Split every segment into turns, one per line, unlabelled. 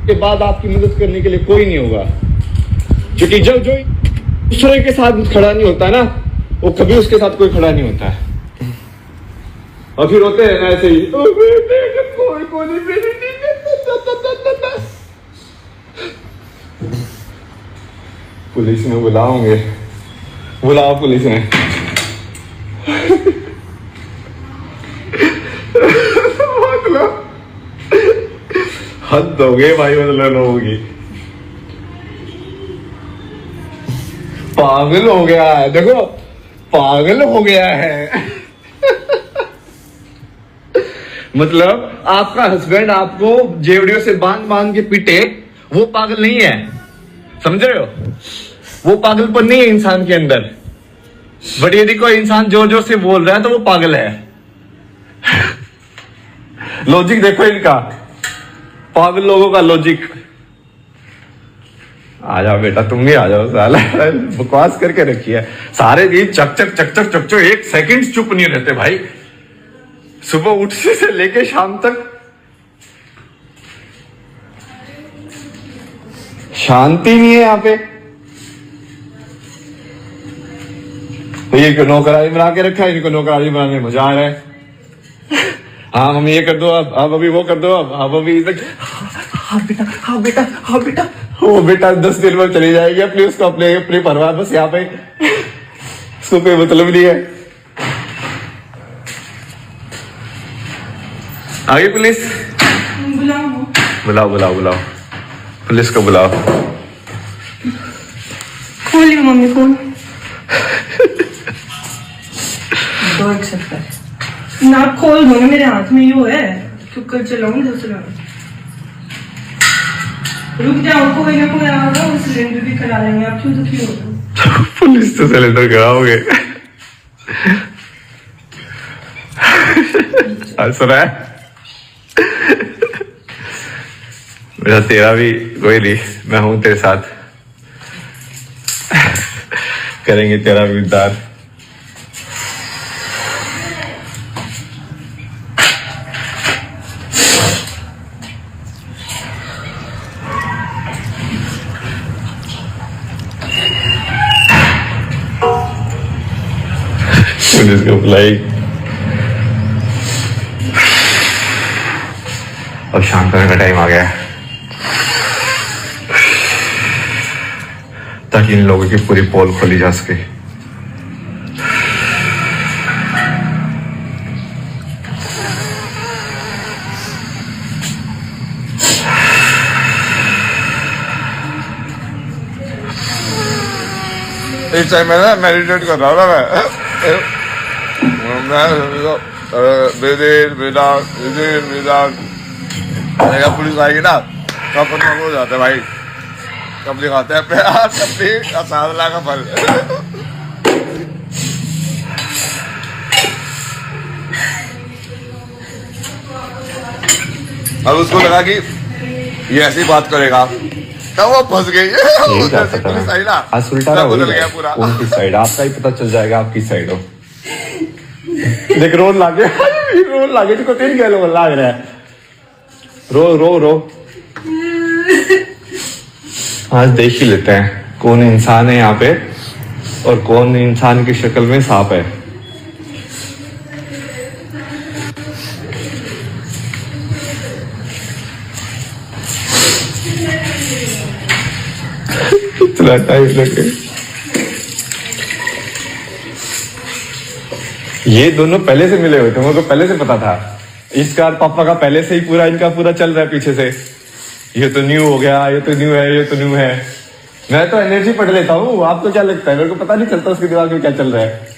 के बाद आपकी मदद करने के लिए कोई नहीं होगा, क्योंकि जो दूसरे के साथ खड़ा नहीं होता ना, वो कभी उसके साथ कोई खड़ा नहीं होता है। और फिर होते हैं ना ऐसे ही, कोई पुलिस में बुलाओगे, बुलाओ पुलिस में। मतलब हद हो गए भाई, मतलब लोगों की। पागल हो गया है, देखो पागल हो गया है। मतलब आपका हस्बैंड आपको जेवड़ियों से बांध के पीटे, वो पागल नहीं है, समझ रहे हो? वो पागलपन नहीं है इंसान के अंदर। बट यदि कोई इंसान जोर जोर से बोल रहा है तो वो पागल है। लॉजिक देखो इनका, पागल लोगों का लॉजिक। आ जाओ बेटा, तुम भी आ जाओ, साला बकवास करके रखी है सारे दिन। चक चक चक चक चक चक, एक सेकंड चुप नहीं रहते भाई, सुबह उठने से लेके शाम तक। शांति नहीं है यहाँ पे। तो ये नौकरानी बना के रखा है, इनको नौकरानी बनाने में मजा आ रहा है। हाँ मम्मी ये कर दो, अब अभी वो कर दो, अब अभी हाँ बेटा, हाँ बेटा, हाँ बेटा। वो बेटा 10 दिन में चली जाएगी अपनी, उसको अपने परिवार, बस यहाँ पे उसको कोई मतलब नहीं है। आगे पुलिस बुलाओ, बुलाओ पुलिस को बुलाओ।
खोलिए मम्मी फोन। दो एक सेकंड ना, खोल दो ना, मेरे हाथ में यो है, कुकर चलाऊंगी दूसरा। रुक जाओ, कोई ना कोई आएगा, वो सिलेंडर भी करा लेंगे, आप क्यों दुखी हो रहे हो?
पुलिस तो सिलेंडर कराओगे। हंस रहा है मेरा, तेरा भी कोई नहीं, मैं हूं तेरे साथ, करेंगे तेरा भी उद्धार। पुलिस को बुलाई। अब शांत करने का टाइम आ गया है, ताकि इन लोगों की पूरी पोल खोली जा सके। इस टाइम में ना मेडिटेट कर रहा हूँ ना मैं पुलिस आएगी ना तो अपन हो जाता है भाई, कब दिखाते हैं अपने साधना का फल। अब उसको लगा कि ये ऐसी बात करेगा, तब वो फंस गई। पुलिस आई ना, सब बदल गया पूरा। उनकी साइड आपका ही पता चल जाएगा, आपकी साइड हो। देख रोन लागे, रोन लागे तो तेरी क्या लोग लाग रहा है। रो आज देख ही लेते हैं कौन इंसान है यहाँ पे और कौन इंसान की शक्ल में सांप है। इतना टाइम लगे। ये दोनों पहले से मिले हुए थे, मुझको पहले से पता था। इसका पापा का पहले से ही पूरा इनका पूरा चल रहा है पीछे से। ये तो न्यू हो गया, ये तो न्यू है, ये तो न्यू है। मैं तो एनर्जी पढ़ लेता हूँ, आपको क्या लगता है? मेरे को पता नहीं चलता उसके दिमाग में क्या चल रहा है।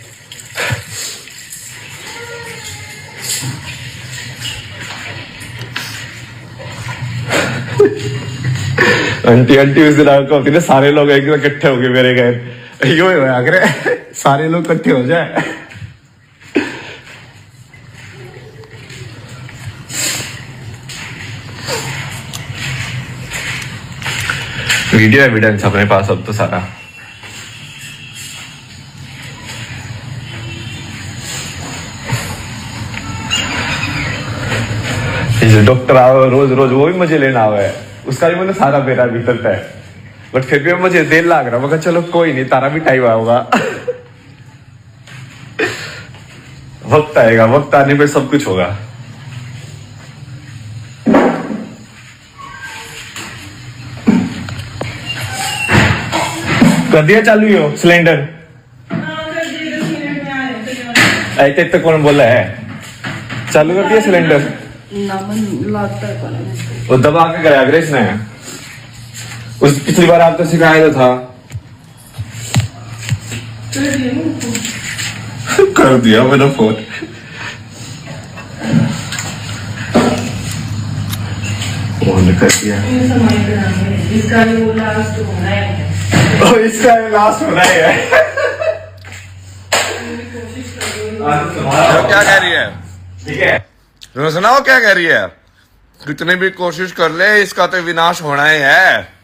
आंटी उस दिन आपको होती ना, सारे लोग एक इकट्ठे हो गए मेरे घर। यो आगरे सारे लोग इकट्ठे हो जाए। वीडियो एविडेंस अपने पास अब तो सारा। डॉक्टर आओ रोज रोज, वो भी मुझे लेना हुआ है। उसका भी मतलब सारा मेरा बीतता है, बट फिर भी मुझे देर लग रहा, मगर चलो कोई नहीं, तारा भी टाइम आऊंगा। वक्त आएगा, वक्त आने पे सब कुछ होगा। कर दिया चालू ही हो सिलेंडर? ऐसे तो कौन बोला है? चालू कर दिया सिलेंडर? वो दबा के कराया ग्रेस ने, उस पिछली बार आप तो सिखाया था। कर दिया मैंने फोन। फोन कर दिया।
इसका वो लास्ट होना है।
इसका लास्ट होना है।
क्या कह रही है?
ठीक है,
तुमने सुना वो क्या कह रही है? कितनी भी कोशिश कर ले, इसका तो विनाश होना ही है।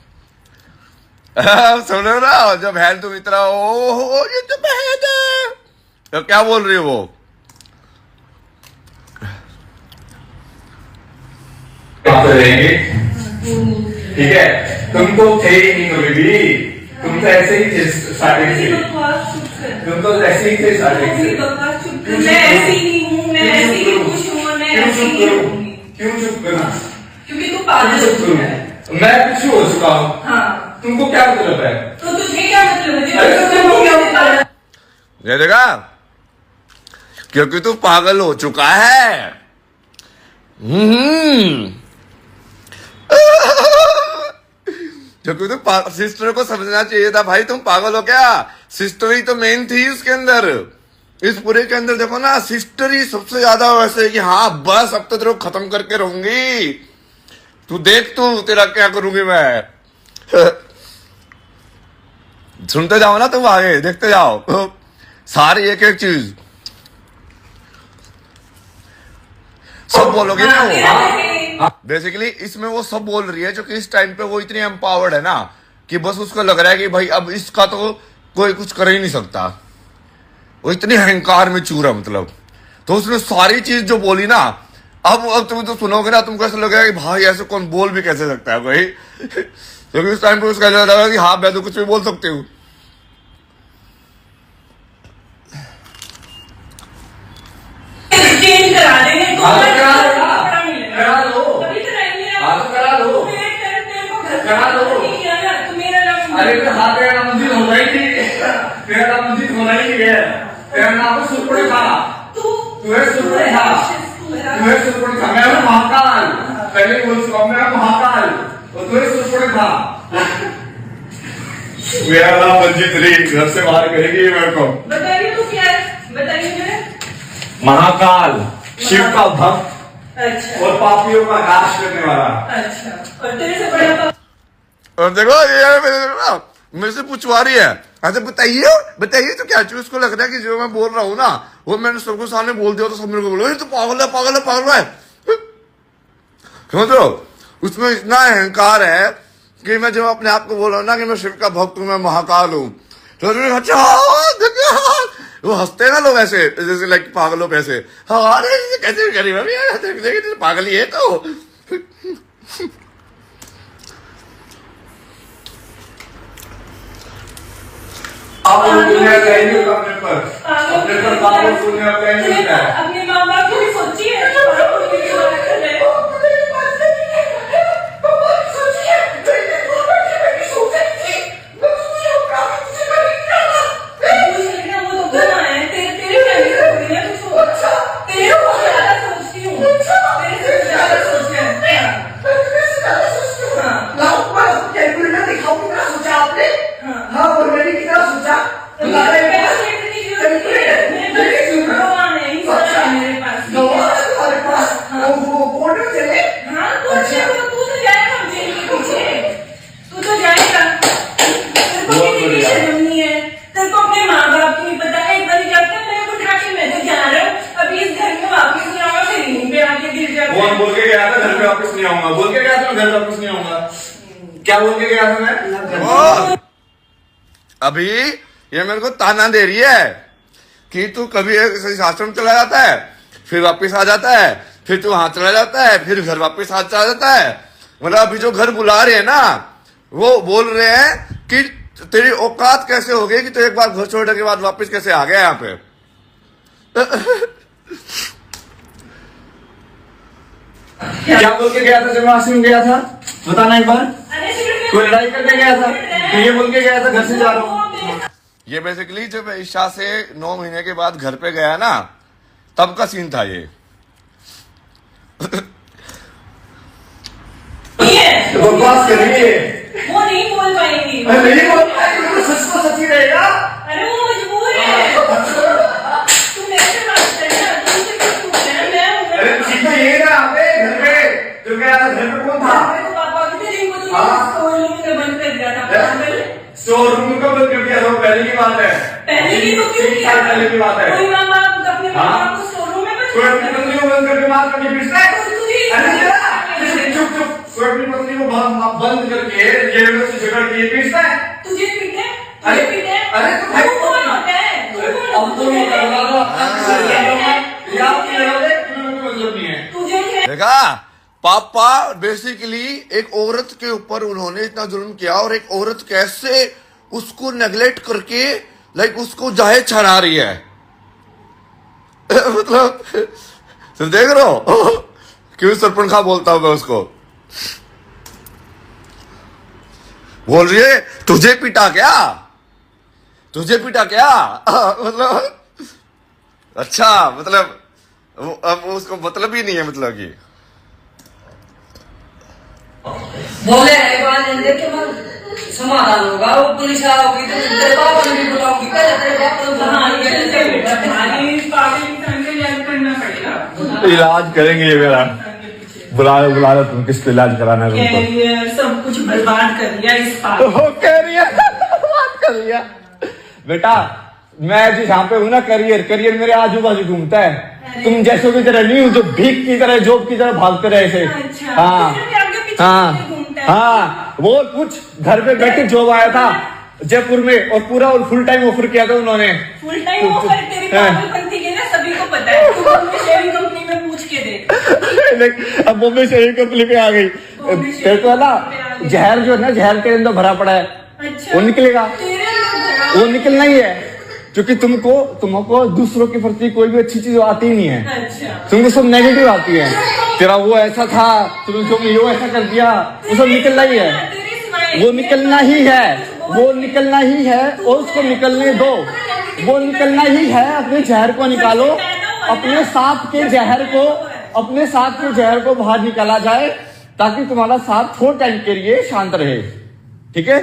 सुनो ना, जब बहन तुम इतना ओ ये तो बहन है, तो क्या बोल रही है वो?
रहेंगे ठीक है, तुम तो थे ही नहीं कभी भी, तुम तो ऐसे ही थे स्टार्टिंग से, तुम तो ऐसे ही थे स्टार्टिंग से।
मैं ऐसी नहीं हूँ, मैं ऐसी ही खुश हूँ, मैं ऐसी ही रहूंगी।
क्यों चुप करना?
क्योंकि तू पागल हो चुका है।
मैं कुछ हो चुका हूँ।
हाँ,
तुमको क्या मतलब है?
तो तुझे क्या मतलब है?
अरे तुमको क्या मतलब है?
ये देखा, क्योंकि तू पागल हो चुका है। क्योंकि तो सिस्टर को समझना चाहिए था भाई, तुम पागल हो क्या? सिस्टर ही तो मेन थी उसके अंदर, इस पूरे के अंदर। देखो ना, सिस्टर ही सबसे ज्यादा वैसे कि हाँ बस अब तो तेरे को खत्म करके रहूंगी, तू देख तू तेरा क्या करूंगी मैं। सुनते जाओ ना तुम, आगे देखते जाओ सारी एक एक चीज सब बोलोगे ना वो। बेसिकली इसमें वो सब बोल रही है, जो कि इस टाइम पे वो इतनी एम्पावर्ड है ना, कि बस उसको लग रहा है कि भाई अब इसका तो कोई कुछ कर ही नहीं सकता। वो इतनी अहंकार में चूर है मतलब। तो उसने सारी चीज जो बोली ना, अब तुम तो सुनोगे ना, तुमको ऐसा लगेगा कि भाई ऐसे कौन बोल भी कैसे सकता है भाई। क्योंकि इस टाइम पे उसका लगा कि हाँ मैं तो कुछ भी बोल सकती हूँ।
चेंज करा देंगे तो
करा लो। करा लो। करा लो। अरे तो हाथ तेरा मंजिल होना ही नहीं, तेरा मंजिल होना ही नहीं है। तेरा नाम तो सुरपुरी था, तू है सुरपुरी था, तू है सुरपुरी था। मैं हूँ महाकाल, पहले बोल चुका मैं महाकाल, और तू है सुरपुरी था। मेरा नाम मंजित रही, घर से बाहर करेगी मेरे को।
बताइए तो क्या है, बताइए मेरे।
महाकाल, शिव का भक्त,
अच्छा,
और पापियों का नाश करने वाला।
अच्छा, और तेरे से बड़ा
और देखो ये मेरे से पूछवा रही है, अच्छा बताइए बताइए तो क्या चाहिए। उसको लग रहा है कि जो मैं बोल रहा हूँ ना, वो मैंने सबको सामने बोल दिया तो सब मेरे को बोलो ये तो पागल है पागल है पागल है। समझ रहे हो, उसमें इतना अहंकार है कि मैं जब अपने आप को बोल रहा हूँ ना कि मैं शिव का भक्त हूँ, मैं महाकाल हूँ, तो अच्छा वो हंसते हैं ना लोग ऐसे, जैसे लाइक पागलों पे ऐसे, हाँ कैसे करी पागल ही है तो।
अपने माँ बाप की भी सोचिए।
बोल के गया था घर पे वापस नहीं आऊंगा, बोल के गया था घर वापस नहीं आऊंगा। क्या बोल के गया था मैं?
अभी ये मेरे को ताना दे रही है कि तू कभी आश्रम चला जाता है, फिर वापस आ जाता है, फिर तू वहां चला जाता है, फिर घर वापस आ चला जाता है। मतलब अभी जो घर बुला रहे हैं ना, वो बोल रहे हैं कि तेरी औकात कैसे हो गई कि तो एक बार घर छोड़ने के बाद वापस कैसे आ गया यहाँ पे।
क्या बोल के गया था जब वाशरूम गया था, बताना एक बार। कोई लड़ाई करके गया था तो ये बोल के गया था घर से जा रहा हूँ।
ये बेसिकली जब ईशा से 9 महीने के बाद घर पे गया ना, तब का सीन था ये।
बकवास कर रही है,
वो नहीं बोल पाएंगी।
नहीं बोल पाएगी तो सच को सच ही रहेगा।
अरे वो मजबूर है। तुम ऐसे बात करना, तुमसे कुछ पूछना है, मैं हूं।
अरे ठीक है, ये ना आपने घर पे जो गया था, घर पे कौन था?
मेरे को पापा कहते थे, इनको तो स्टोर रूम में बंद कर दिया था।
स्टोर रूम का बंद कर दिया था, पहले की बात है।
पहले की तो क्यों किया?
पहले की बात है।
कोई माँ बाप अपने बच्चों को स्टोर रूम में बंद
कोई अपनी पत्नी को बंद करके मार करके पीटता है। चुप चुप, कोई अपनी पत्नी को बंद करके जेल में से झगड़ के पीटता है।
तुझे पीटे?
अरे
पीटे?
अरे तो भाई
तू कौन होता है?
अब तो नहीं कर रहा था, याद नहीं रहोगे, तुम्हें कोई मतलब नहीं है।
तुझे क्या?
देखा, पापा बेसिकली एक औरत के ऊपर उन्होंने इतना जुल्म किया, और एक औरत कैसे उसको नेग्लेक्ट करके लाइक उसको जाहे छड़ा रही है। मतलब तुम देख रहे हो क्यों सरपंखा बोलता हूं मैं उसको। बोल रही है तुझे पीटा क्या, तुझे पीटा क्या। मतलब अच्छा, मतलब अब उसको मतलब ही नहीं है, मतलब कि
बोले एक बार देख के मैं समाधान होगा। वो पुलिस आओगी तो तेरे पापा ने भी बुलाऊंगी, पहले तेरे पापा को
इलाज करेंगे ये मेरा। बुला लो तुम, किसको इलाज कराना है तुमको?
कैरियर सब कुछ बर्बाद कर दिया इस पागल।
वो करियर बात कर लिया बेटा। मैं जिस यहाँ पे हूँ ना, करियर मेरे आजू बाजू घूमता है। तुम जैसों की तरह नहीं हूँ जो भीख की तरह, जॉब की तरह भागते रहे ऐसे।
अच्छा,
हाँ
फिर भी आगे पीछे
हाँ
घूमता है।
हाँ, वो कुछ घर पे बैठे जॉब आया था जयपुर में, और पूरा और फुल टाइम ऑफर किया था उन्होंने।
फुल टाइम ऑफर तेरी पागलपंती के ना सभी को पता है। तू अपनी शेयरिंग कंपनी में पूछ के देख।
अब बॉम्बे शेयरिंग कंपनी पे आ गई। तेरे को ना जहर जो है ना, जहर के अंदर भरा पड़ा है,
अच्छा,
वो निकलेगा।
तेरे अंदर
वो निकलना ही है, क्योंकि तुमको दूसरों के प्रति कोई भी अच्छी चीज आती ही नहीं है।
अच्छा,
तुमको सब नेगेटिव आती है। तेरा वो ऐसा था, तुमने वो ऐसा कर दिया, वो सब निकलना ही है, वो निकलना ही है, वो निकलना ही है, और उसको निकलने दो। वो निकलना ही है। अपने जहर को निकालो, अपने सांप के जहर को बाहर निकाला जाए, ताकि तुम्हारा सांप थोड़ा टाइम के लिए शांत रहे। ठीक है,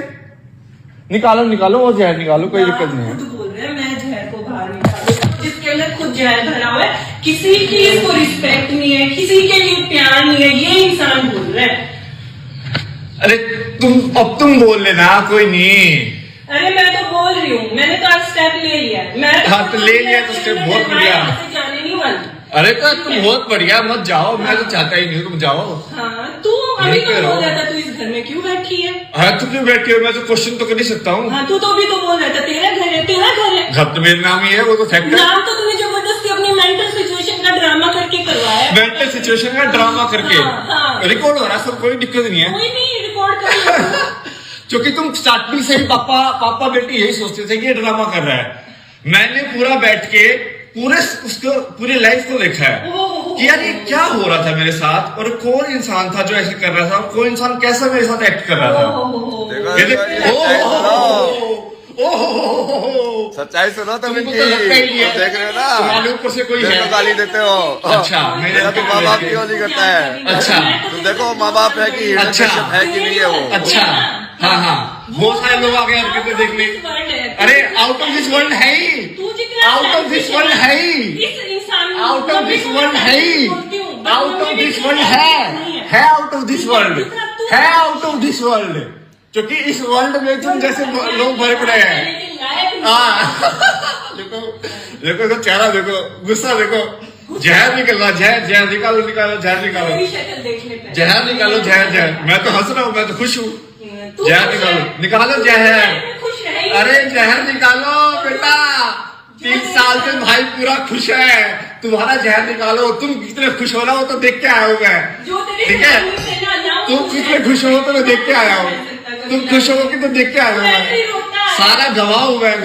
निकालो वो जहर निकालो, कोई दिक्कत नहीं है।
खुद बोल रहे हैं मैं जहर को बाहर निकालूं, जिसके अंदर खुद जहर भरा हुआ है। किसी की इसको रिस्पेक्ट नहीं है, किसी के लिए प्यार नहीं है, ये इंसान बोल रहा है।
अरे तुम बोल लेना, कोई नहीं।
अरे मैं तो बोल रही हूँ, मैंने तो आज स्टेप ले लिया। मैं
हाँ, तो ले लिया तो स्टेप बहुत बढ़िया।
जाने नहीं वाली।
अरे तो तुम बहुत बढ़िया, मत जाओ, मैं तो चाहता ही नहीं तुम जाओ।
हाँ, तू अभी तो बोल रहा था तू इस घर में क्यों बैठी है?
हाँ, तुम क्यों बैठे हो? मैं तो क्वेश्चन तो कर ही सकता हूँ।
हाँ, तू तो अभी तो बोल रहा था तेरा घर है, तेरा घर है।
घर तो मेरे नाम ही है, वो तो फैक्ट है।
नाम तो तूने जबरदस्ती अपनी मेंटल सिचुएशन का ड्रामा करके करवाया है।
मेंटल सिचुएशन का ड्रामा करके
हाँ।
रिकॉर्ड हो रहा है सब, कोई दिक्कत नहीं है।
कोई नहीं, रिकॉर्ड कर।
क्योंकि तुम स्टार्टिंग से ही पापा बेटी यही सोचते थे कि ये ड्रामा कर रहा है। मैंने पूरा बैठ के पूरी लाइफ को देखा है कि यार ये क्या हो रहा था मेरे साथ, और कौन इंसान था जो ऐसे कर रहा था, और कौन इंसान कैसा मेरे साथ एक्ट कर रहा था।
सच्चाई सुनो तुम
तुमको
इनकी।
तो लगता ही नहीं है।
देख रहे हो ना,
तुम्हारे ऊपर से कोई है।
गाली देते हो।
अच्छा,
मेरा तो माँ बाप की होली करता है।
अच्छा,
तुम देखो माँ बाप है कि
अच्छा
है कि नहीं है वो।
अच्छा, हाँ, बहुत सारे लोग आ गए हरकतें देखने। अरे आउट ऑफ दिस वर्ल्ड है ही, आउट ऑफ दिस वर्ल्ड है ही, आउट ऑफ दिस वर्ल्ड है ही, आउट ऑफ दिस वर्ल्ड है आउट ऑफ दिस वर्ल्ड है, आउट ऑफ दिस वर्ल्ड। क्योंकि इस वर्ल्ड में तुम जैसे लोग भरे पड़े हैं। हाँ, देखो देखो चेहरा देखो, गुस्सा देखो, जहर निकल रहा, जहर निकालो, जहर निकालो, जहर निकालो, जहर। मैं तो हंस रहा हूँ, मैं तो खुश हूँ। जहर निकालो जहर। अरे जहर निकालो बेटा, 3 साल से भाई पूरा खुश है, तुम्हारा जहर निकालो। तुम कितने खुश हो रहा हो तो देख के आए हो मैं, ठीक है। तुम कितने खुश हो तो मैं देख के आया हूँ। तुम खुश हो कि तो देख के आया हूँ मैं। सारा गवाह हूँ मैं,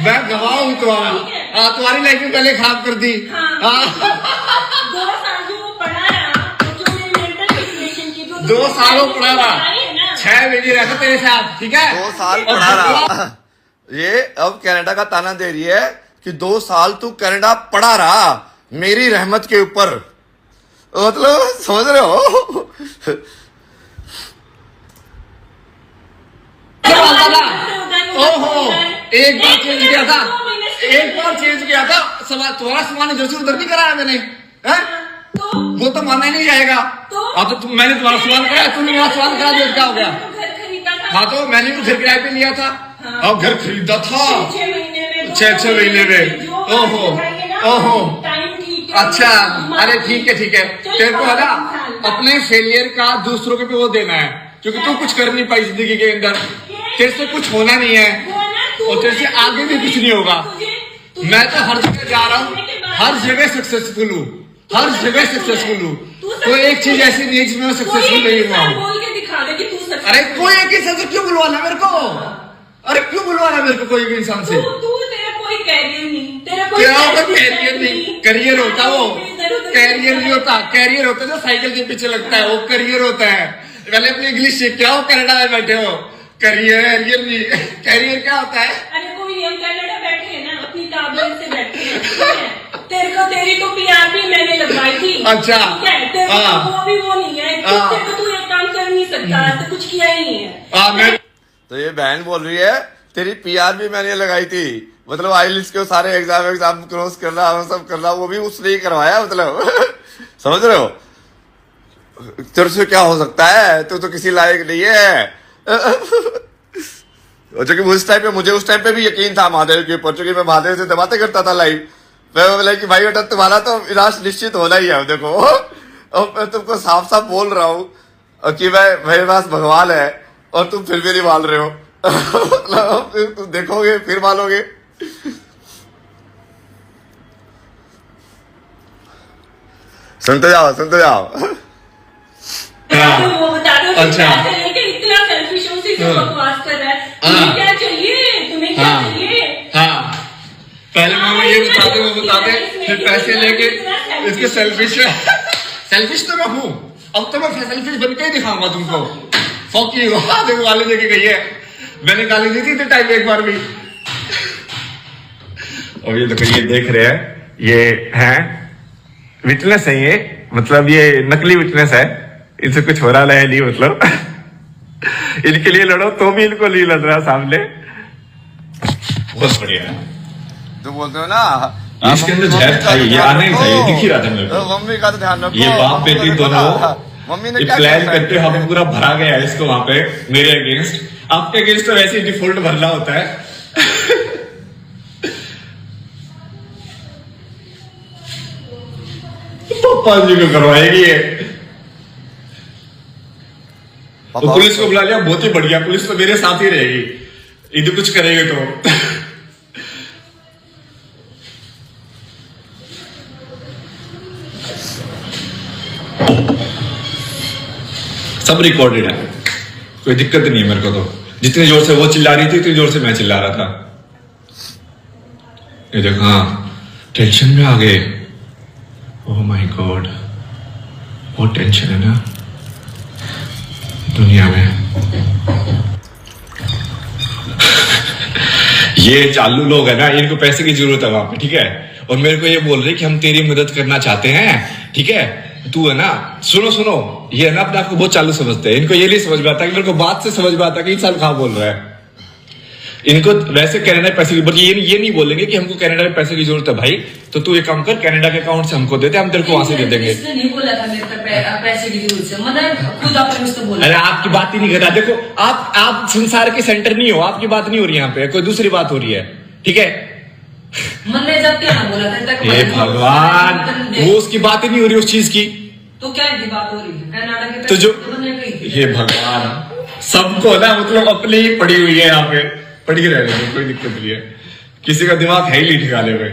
मैं गवाह हूँ तुम्हारा। तुम्हारी लाइफ में पहले खराब कर दी। 2 सालों पढ़ा रहा, 6 महीने रहता तेरे साथ, ठीक है?
2 साल पढ़ा रहा। ये अब कनाडा का ताना दे रही है कि 2 साल तू कनाडा पढ़ा रहा मेरी रहमत के ऊपर। मतलब समझ रहे हो?
ओहो, एक बार चेंज किया था, तुम्हारा सामान इधर से उधर नहीं कराया मैंने, है? वो तो माना ही नहीं जाएगा। अब तो मैंने तुम्हारा सामान कराया, तुमने मेरा सामान करा दिया, क्या हो गया? हाँ तो मैंने भी घर किराए पे लिया था, अब घर खरीदा था 6 महीने में। ओहो, अच्छा, अरे ठीक है तेरे को है ना अपने फेलियर का दूसरों के पे वो देना है, क्योंकि तू कुछ कर नहीं पाई जिंदगी के अंदर, तेरे से कुछ होना नहीं है और तेरे से आगे भी कुछ नहीं होगा। मैं तो हर जगह जा रहा हूँ, हर जगह सक्सेसफुल हूँ, कोई एक चीज ऐसी नहीं है जिसमें मैं सक्सेसफुल नहीं हुआ हूँ। अरे कोई एक इंसान से क्यों बुलवाना मेरे को? अरे क्यों बुलवाना मेरे को कोई भी इंसान से? कैरियर नहीं, करियर होता वो, कैरियर नहीं होता, कैरियर होता जो साइकिल के पीछे लगता है, वो करियर होता है। पहले अपनी इंग्लिश सीख के आओ, कनाडा में बैठे हो। कैरियर क्या होता है?
अरे कोई हम कनाडा बैठे हैं ना, अपनी काबिलियत से बैठे हैं। तेरी तो PR भी मैंने लगवाई थी।
अच्छा,
तेरे को वो भी वो नहीं है, तेरे को तू एक काम कर नहीं सकता, तो कुछ किया ही नहीं है।
तो ये बहन बोल रही है तेरी PR भी मैंने लगाई थी, मतलब आईएलटीएस के सारे एग्जाम क्रॉस करना, सब करना, वो भी उसने ही करवाया। मतलब समझ रहे हो? तेरे से क्या हो सकता है, तू तो किसी लायक नहीं है। क्योंकि उस टाइम पे भी यकीन था महादेव के ऊपर, क्योंकि मैं महादेव से बातें करता था लाइव। मैं बोला कि भाई बेटा तुम्हारा तो विनाश निश्चित होना ही है। देखो और मैं तुमको साफ साफ बोल रहा हूँ कि मेरे पास भगवान है और तुम फिर भी नहीं मान रहे हो। मतलब फिर तुम देखोगे फिर मानोगे। सुनते जाओ
वो बता दो कि
अच्छा,
इतना सेल्फिश हो, उसी से बकवास कर रहा है। तुम्हें क्या चाहिए?
हाँ, पहले मैं ये बता दे, फिर पैसे लेके इसके सेल्फिश तो मैं हूँ, अब तो मैं सेल्फिश बन के ही दिखाऊंगा तुमको। फौकी देखो गाली देके गई है, मैंने गाली दी थी टाइम एक बार भी। और ये देखो, ये देख रहे हैं, ये है विटनेस है, ये मतलब ये नकली विटनेस है, इनसे कुछ हो रहा है नहीं, मतलब इनके लिए लड़ो तो भी इनको नहीं लड़ रहा सामने। बहुत बढ़िया है।
तो बोलते हो ना
इसके अंदर जहर था, ये आना ही चाहिए, दिख ही रहा था मेरे को।
मम्मी का तो ध्यान रखो,
ये बाप बेटी दोनों
मम्मी ने
प्लान करके हम पूरा भरा गया है इसको वहां पे मेरे अगेंस्ट। आपके अगेंस्ट तो वैसे ही डिफॉल्ट भरना होता है। पापा जी को करवाएगी ये, तो पुलिस को बुला लिया, बहुत ही बढ़िया, पुलिस तो मेरे साथ ही रहेगी, इधर कुछ करेंगे तो। सब रिकॉर्डेड है, कोई दिक्कत नहीं है मेरे को। तो जितनी जोर से वो चिल्ला रही थी उतनी जोर से मैं चिल्ला रहा था। ये देखो, हाँ टेंशन में आ गए। ओह माय गॉड, बहुत टेंशन है ना दुनिया में। ये चालू लोग है ना, इनको पैसे की जरूरत है वहां पे, ठीक है? और मेरे को ये बोल रहे कि हम तेरी मदद करना चाहते हैं, ठीक है? तू है ना, सुनो, ये है ना अपने आप को बहुत चालू समझते हैं। इनको ये नहीं समझ में आता कि मेरे को बात से समझ में आता कि इंसान कहाँ बोल रहा है। इनको वैसे कनाडा में पैसे की, बट ये नहीं बोलेंगे कि हमको कनाडा में पैसे की जरूरत है भाई, तो तू एक काम कर, कनाडा के अकाउंट से हमको देते, हम तेरे को वहां से दे देंगे।
इसने नहीं बोला था मेरे को पैसे की जरूरत से, मतलब खुद आपने मुझसे बोला।
अरे आपकी बात ही नहीं कर रहा। देखो आप संसार के सेंटर नहीं हो, आपकी बात नहीं हो रही, यहाँ पे कोई दूसरी बात हो रही है, ठीक है?
मैंने जब क्या ना बोला था,
हे भगवान, वो उसकी बात ही नहीं हो रही उस चीज की,
तो क्या की बात हो रही है? कनाडा के
तो जो ये भगवान सबको ना, मतलब अपनी ही पड़ी हुई है यहाँ पे, पड़ी रहने में कोई दिक्कत नहीं है, किसी का दिमाग है ही नहीं ठिकाने पे।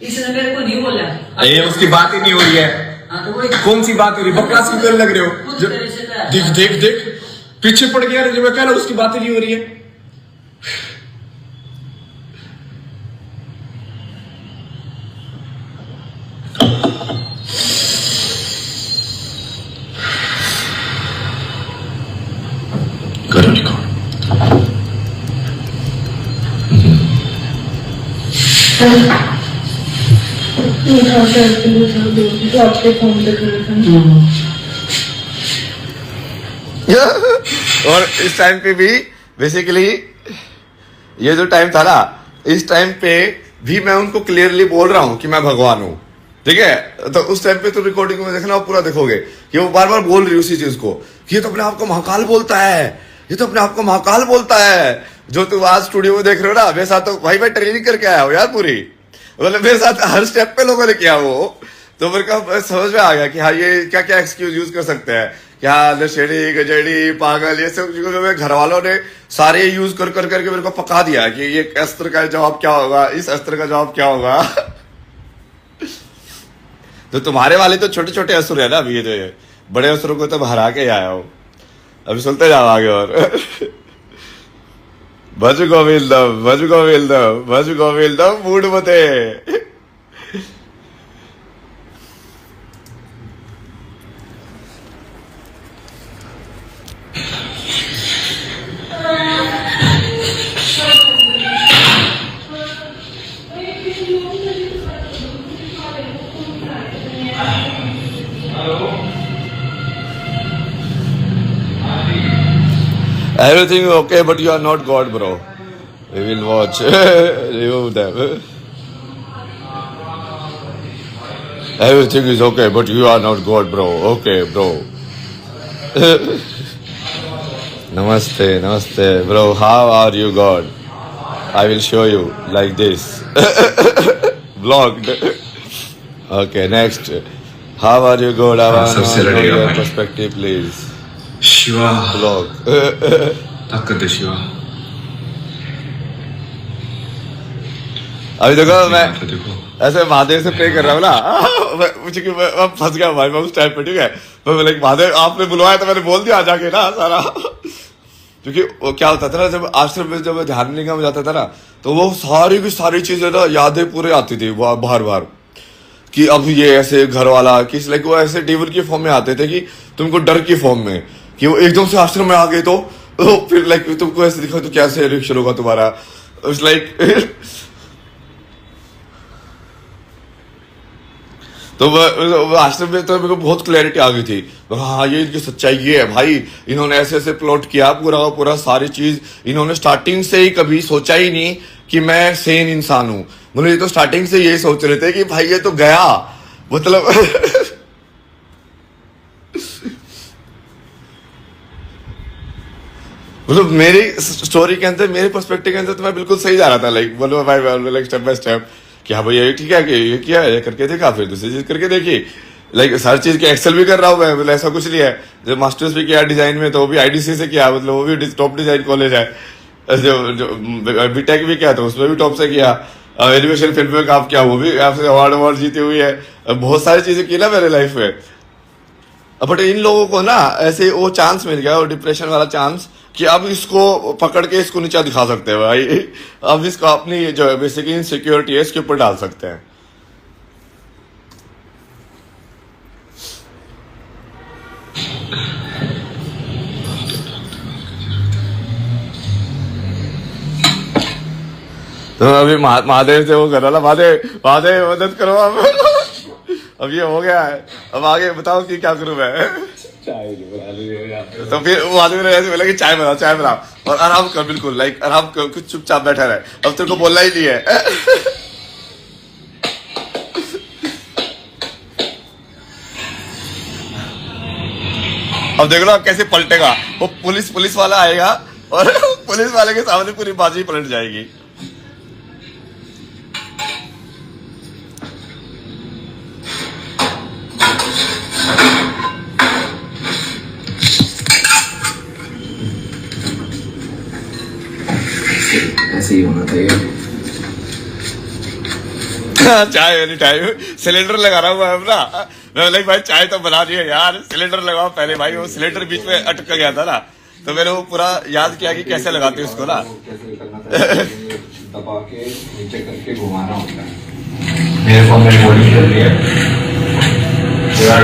इसने मेरे को नहीं बोला,
ये उसकी बात ही नहीं हो रही है।
हाँ तो वही
कौन सी बात हो रही, बकवास क्यों करने लग रहे हो?
खुद तेरे से
देख देख देख पीछे पड़ गया रे, जो मैं कह रहा हूं उसकी बातें नहीं हो रही है। करो रिकॉर्ड।
और इस टाइम पे भी बेसिकली ये जो टाइम था ना, इस टाइम पे भी मैं उनको क्लियरली बोल रहा हूं कि मैं भगवान हूं, ठीक है। तो उस टाइम पे तो रिकॉर्डिंग में देखना, आप पूरा देखोगे कि वो बार बार बोल रही है उसी चीज को कि ये तो अपने आप को महाकाल बोलता है, ये तो अपने आप को महाकाल बोलता है। जो तुम आज स्टूडियो में देख रहे हो ना, मेरे साथ तो भाई मैं ट्रेनिंग करके आया हूँ यार पूरी, मतलब मेरे साथ हर स्टेप पे लोगों ने किया वो। तो मेरे को समझ में आ गया कि हाँ ये क्या क्या एक्सक्यूज यूज कर सकते हैं, क्या नशेड़ी गजेड़ी पागल, ये सब चीजों में घर वालों ने सारे यूज कर करके मेरे को पका दिया कि ये अस्त्र का जवाब क्या होगा, इस अस्त्र का जवाब क्या होगा। तो तुम्हारे वाले तो छोटे छोटे असुर है ना अभी, ये जो ये बड़े असुरों को तो हरा के आया हूं। अभी सुनते जाओ आगे और भज गोविंदम भज गोविंदम भज गोविंदम मूड मते। Everything okay, but you are not God, bro. We will watch. Remove them. Everything is okay, but you are not God, bro. Okay, bro. Namaste, namaste, bro. How are you, God? I will show you like this. Vlogged. Okay, next. How are you, God? I want to know your perspective, please.
Shiva
Vlog.
ताकत दे शिवा।
अभी देखो मैं
देखो
ऐसे महादेव से pray कर रहा हूँ ना, मुझे कि मैं फंस गया भाई, मैं उस टाइम पे, ठीक है। मैं लाइक महादेव आपने बुलवाया तो मैंने बोल दिया जाके ना सारा। क्योंकि वो क्या होता था ना, जब आश्रम में जब ध्यान निगम में जाता था ना, तो वो सारी की सारी चीजें ना यादें पूरे आती थी बार बार, कि अब ये ऐसे घर वाला कि लाइक वो ऐसे डेविल की फॉर्म में आते थे कि तुमको डर की फॉर्म में, कि वो एकदम से आश्रम में आ गए तो फिर लाइक तुमको ऐसे दिखा तो कैसे रिएक्शन होगा तुम्हारा। इट्स लाइक तो आश्रम में तो मेरे को बहुत क्लैरिटी आ गई थी, हाँ ये इनकी सच्चाई ये है भाई, इन्होंने ऐसे ऐसे प्लॉट किया पूरा पूरा सारी चीज। इन्होंने स्टार्टिंग से ही कभी सोचा ही नहीं कि मैं सेन इंसान हूं, मतलब ये तो स्टार्टिंग से यही सोच रहे थे कि भाई ये तो गया, मतलब मतलब मेरी स्टोरी के अंदर, मेरे पर्सपेक्टिव के अंदर तो मैं बिल्कुल सही जा रहा था, लाइक बोलो भाई लाइक स्टेप बाय स्टेप कि हाँ भाई ये ठीक है कि ये किया है, ये करके देखा, फिर दूसरी चीज करके देखी, लाइक हर चीज के एक्सेल भी कर रहा हूँ मैं, मतलब ऐसा कुछ नहीं है। जब मास्टर्स भी किया डिजाइन में तो वो भी आईडीसी से किया, मतलब वो भी टॉप डिजाइन कॉलेज है। जो बीटेक भी किया तो उसमें भी टॉप से किया। एनिमेशन फिल्म में काम किया, वो भी आपसे अवार्ड जीती हुई है। बहुत सारी चीजें की ना मेरे लाइफ में। बट इन लोगों को ना ऐसे वो चांस मिल गया, वो डिप्रेशन वाला चांस, कि अब इसको पकड़ के इसको नीचा दिखा सकते हैं भाई, अब इसको अपनी जो है बेसिकली इनसिक्योरिटी है इसके ऊपर डाल सकते हैं। तो अभी महादेव से वो कर रहा, महादेव महादेव मदद करो अब ये हो गया है, अब आगे बताओ कि क्या करूं मैं। तो फिर वो आदमी ने ऐसे बोला कि चाय बनाओ और आराम कर, बिल्कुल लाइक आराम कर, कुछ चुपचाप बैठा रहे, अब तेरे को बोलना ही नहीं है। अब देख लो कैसे पलटेगा वो, पुलिस वाला आएगा और पुलिस वाले के सामने पूरी बाजी पलट जाएगी।
ऐसे ही होना चाहिए।
चाय एनी टाइम, सिलेंडर लगा रहा हूँ मैं अपना, मैं बोला भाई चाय तो बना दी है यार, सिलेंडर लगाओ पहले भाई। वो सिलेंडर बीच में अटक गया था ना, तो मैंने वो पूरा याद किया कि कैसे लगाते उसको ना।
दबा के नीचे करके घुमाना होता है। मेरे फोन में रिकॉर्डिंग चल रही है,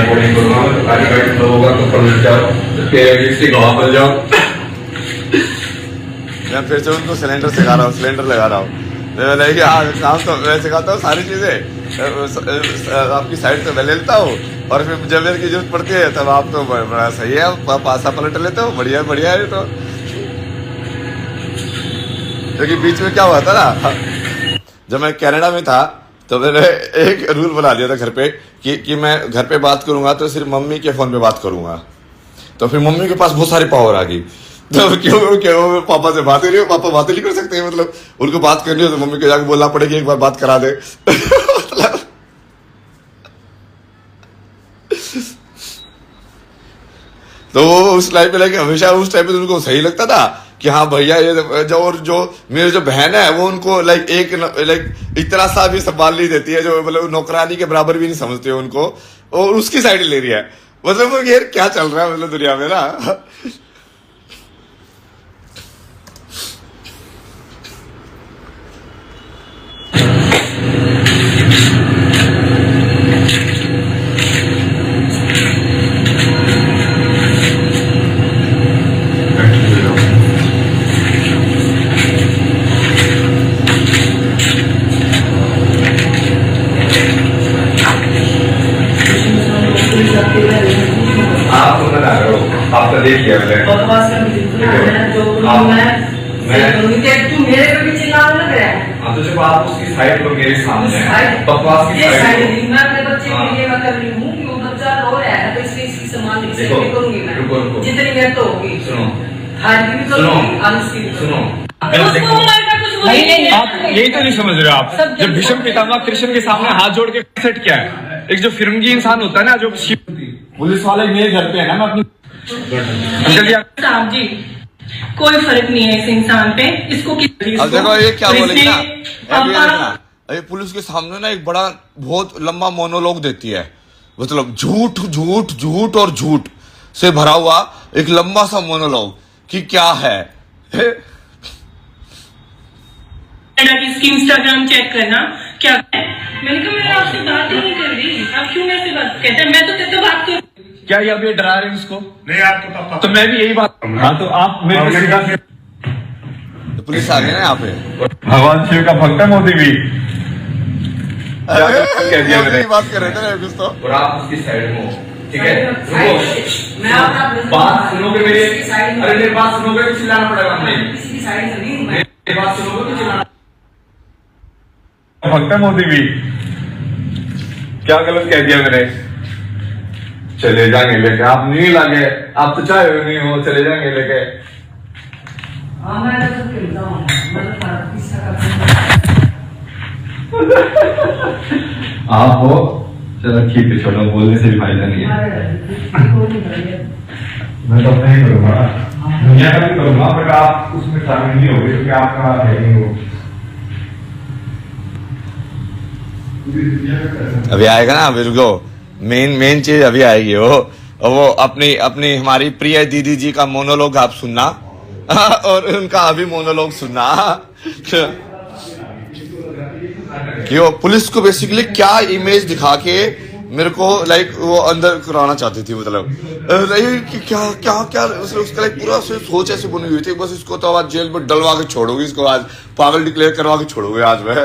रिकॉर्डिंग करूंगा, गाड़ी होगा तो पलट जाओ, फिर वहां पर जाओ।
मैं फिर से उनको सिलेंडर सिखा रहा हूँ, सिलेंडर लगा रहा हूँ। काम तो मैं सिखाता हूँ सारी चीजें, आपकी साइड से मैं ले लेता हूँ, और फिर जब मेरे की जरूरत पड़ती है तब आप तो बड़ा सही है, पासा पलट लेते हो, बढ़िया बढ़िया है। तो क्योंकि बीच में क्या हुआ था ना, जब मैं कनाडा में था तो मैंने एक रूल बना दिया था घर पे कि मैं घर पे बात करूंगा तो सिर्फ मम्मी के फोन पे बात करूंगा। तो फिर मम्मी के पास बहुत सारी पावर आ गई, तो क्यों पापा से बात करिए, पापा बातें नहीं कर सकते, मतलब उनको बात करनी हो तो मम्मी को जाकर बोलना पड़ेगा एक बार बात करा दे। मतलब तो उस टाइम पे लाइक हमेशा उस टाइम पे उनको सही लगता था कि हाँ भैया ये जो, और जो मेरी जो बहन है वो उनको लाइक इतना सा भी संभाल नहीं देती है, जो मतलब नौकरानी के बराबर भी नहीं समझते हो उनको, और उसकी साइड ले रही है। मतलब यार क्या चल रहा है मतलब दुनिया में ना।
आप तो बना रहे हो, आप तो देख लिया हाँ, तो जब आप उसकी साइड लो मेरे सामने, बकवास की साइड
मैं अपने बच्चे के लिए मैं कर रही हूँ कि वो बच्चा रो रहा है तो इसलिए इसकी सम्मान करूंगी मैं,
रुको
जितनी देर तो होगी।
सुनो,
हार की भी करूंगी, आलस की भी करूंगी।
आप यही तो नहीं समझ रहे हो आप, जब भीष्म पितामह कृष्ण के सामने हाथ जोड़ के सेट किया है, एक जो फिरंगी इंसान होता है ना, जो पुलिस वाले मेरे घर पे है ना, मैं अपनी
साहब जी कोई फर्क नहीं है इस इंसान पे, इसको
अब देखो ये क्या बोलेगी ना, अभी पुलिस के सामने ना एक बड़ा बहुत लंबा मोनोलॉग देती है, मतलब झूठ झूठ झूठ और झूठ से भरा हुआ एक लंबा सा मोनोलॉग कि क्या है।
इसकी इंस्टाग्राम चेक करना क्या है? मैंने कहा मैं आपसे बात ही नहीं कर रही, आप क्यों मेरे से बात कहते हैं? मैं तो तेरे से बात कर,
क्या ये अभी डरा रहे हैं उसको?
नहीं आप
तो मैं भी यही बात, हाँ तो आप मेरे को सीधा
तो पुलिस आ गई ना यहाँ पे,
भगवान शिव का भक्त है मोदी भी,
कह दिया मैंने, बात कर रहे थे ना कुछ तो,
और आप उसकी साइड में हो, ठीक है?
मैं अपना
बात सुनोगे मेरी, अरे मेरी बात सुनोगे तो चिल्लाना पड़ेगा, नहीं
किसी की साइड से नहीं हूँ मैं।
मेरी बात सुनोगे तो चिल्लाना, भक्त है मोदी भी, क्या गलत कह दिया मैंने? चले जाएंगे लेके, आप नहीं लागे, आप तो चाहे नहीं हो, चले जाएंगे लेके।
हाँ मैं तो खेलता हूँ,
आप हो, चलो ठीक है, छोड़ो, बोलने से भी फायदा नहीं है। मैं तो नहीं करूँगा, दुनिया का भी करूँगा, बट आप उसमें शामिल नहीं होगे क्योंकि आपका है नहीं वो।
अभी आएगा ना, अभी रुको, मेन चीज अभी आएगी वो अपनी हमारी प्रिय दीदी जी का मोनोलॉग आप सुनना, और उनका अभी मोनोलॉग सुनना कि वो पुलिस को बेसिकली क्या इमेज दिखा के मेरे को लाइक वो अंदर कराना चाहती थी, मतलब कि क्या क्या क्या उसका लाइक पूरा सोच ऐसे बनी हुई थी, बस इसको तो आज जेल में डलवा के छोड़ोगे, इसको आज पागल डिक्लेयर करवा के छोड़ोगे आज वह।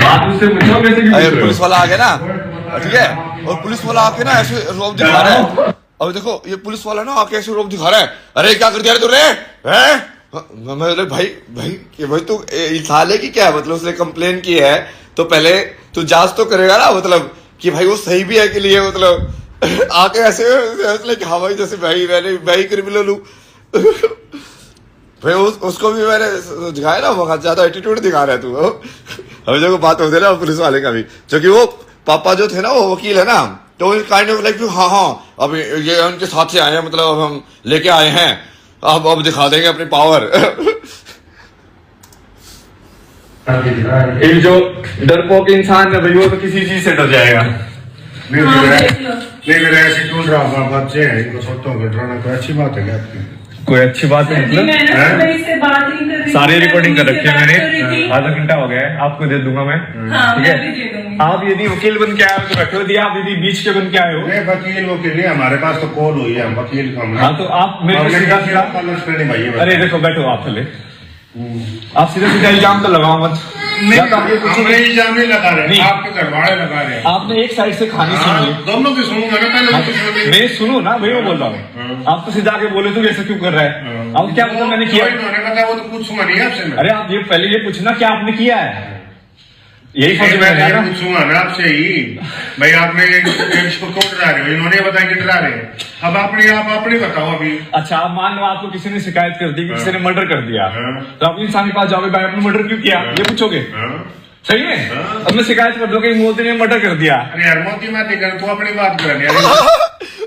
बात उससे पूछो, कैसे क्यों पूछ रहे हो?
पुलिस वाला आ गया ना, ठीक है, और पुलिस वाला आके ना ऐसे रोब दिखा रहा है, अब देखो ये पुलिस वाला ना आके ऐसे रोब दिखा रहा है, अरे क्या कर दिया तूने, मैं बोले भाई भाई कि भाई तू इंसान है कि क्या है? मतलब उसने कंप्लेन की है तो पहले तू जांच तो करेगा ना, मतलब कि भाई वो सही भी है कि लिए, मतलब आके ऐसे कि हाँ भाई जैसे मैं ही क्रिमिनल हूँ। भाई उसको भी मैंने दिखाया ना, बहुत ज्यादा एटीट्यूड दिखा रहा है तू। अभी देखो बात होती है ना पुलिस वाले का भी, क्योंकि वो पापा जो थे ना वो वकील है ना, तो काइंड ऑफ लाइक हाँ अब ये उनके साथ से आए हैं, मतलब अब हम लेके आए हैं, अब दिखा देंगे अपनी पावर।
एक जो डरपोक इंसान है भाई वो तो किसी चीज से डर जाएगा।
नहीं मेरे ऐसे क्यों ड्रामा बच्चे हैं, इनको छोटों को डराना कोई अच्छी बात है क्या आपकी?
कोई अच्छी बात है मतलब?
मैंने इससे बात नहीं कर रही,
सारी रिकॉर्डिंग कर रखी है मैंने, आधा घंटा हो गया है, आपको दे दूंगा मैं। ठीक है, आप यदि वकील बन के आए हो तो बैठो, यदि आप यदि बीच के बन के आए हो।
नहीं वकील वकील नहीं, हमारे पास तो कॉल हुई है, हम वकील का।
हाँ तो आप मेरे को सीधा सीधा, अरे देखो बैठो आप पहले, आप सीधा सीधा इल्जाम तो लगाओ मत। या तो आप ये पूछिए,
इल्जाम नहीं लगा रहे,
नहीं।
आपके घर वाले लगा रहे हैं।
आपने एक साइड से कहानी सुनी है,
दोनों की सुनूंगा ना, पहले
मैं सुनो ना, वही मैं बोल रहा हूँ। आप तो सीधा आके बोले तो ऐसा क्यों कर रहा है? अब क्या मतलब मैंने किया?
वो तो पूछूंगा नहीं आपसे मैं।
अरे आप ये पहले ये पूछना क्या आपने किया है, यही फर्ज
मैं
है ना।
पूछूंगा ना आपसे ही, भाई आपने इसको क्यों डरा रहे हो, इन्होंने बताया कि डरा रहे हैं, अब आपने बताओ अभी।
अच्छा आप मान लो आपको किसी ने शिकायत कर दी कि किसी ने मर्डर कर दिया,
हाँ।
तो आप इंसान के पास जाओगे, भाई आपने मर्डर क्यों किया, ये पूछोगे? सही है। अब मैं शिकायत कर दूंगा कि मोदी ने मर्डर कर दिया।
अरे यार मोदी मत कर, तू अपनी बात कर।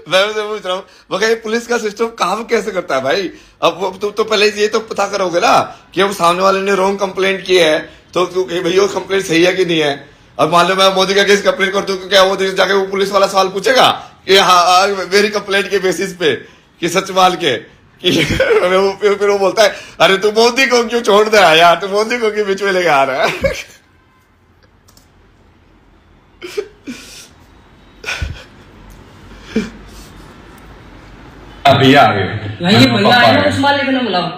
मैं उसे पूछ रहा हूँ मगर ये पुलिस का सिस्टम काम कैसे करता है भाई? अब वो तुम तो पहले ये तो पता करोगे ना कि अब सामने वाले ने रॉन्ग कंप्लेंट की है, तो भाई वो कंप्लेंट सही है कि नहीं है। अब मान लो मैं मोदी का केस कंप्लेंट कर दूं, क्या वो जाके वो पुलिस वाला सवाल पूछेगा कि हाँ मेरी कंप्लेंट के बेसिस पे कि सच मान के कि फिर वो बोलता है अरे तू मोदी को क्यों छोड़ दे यार, तू मोदी को क्यों बीच में लेके आ रहा है?
भैया आ गए,
ये भैया आए ना, उस मालिक ने बुलाओ,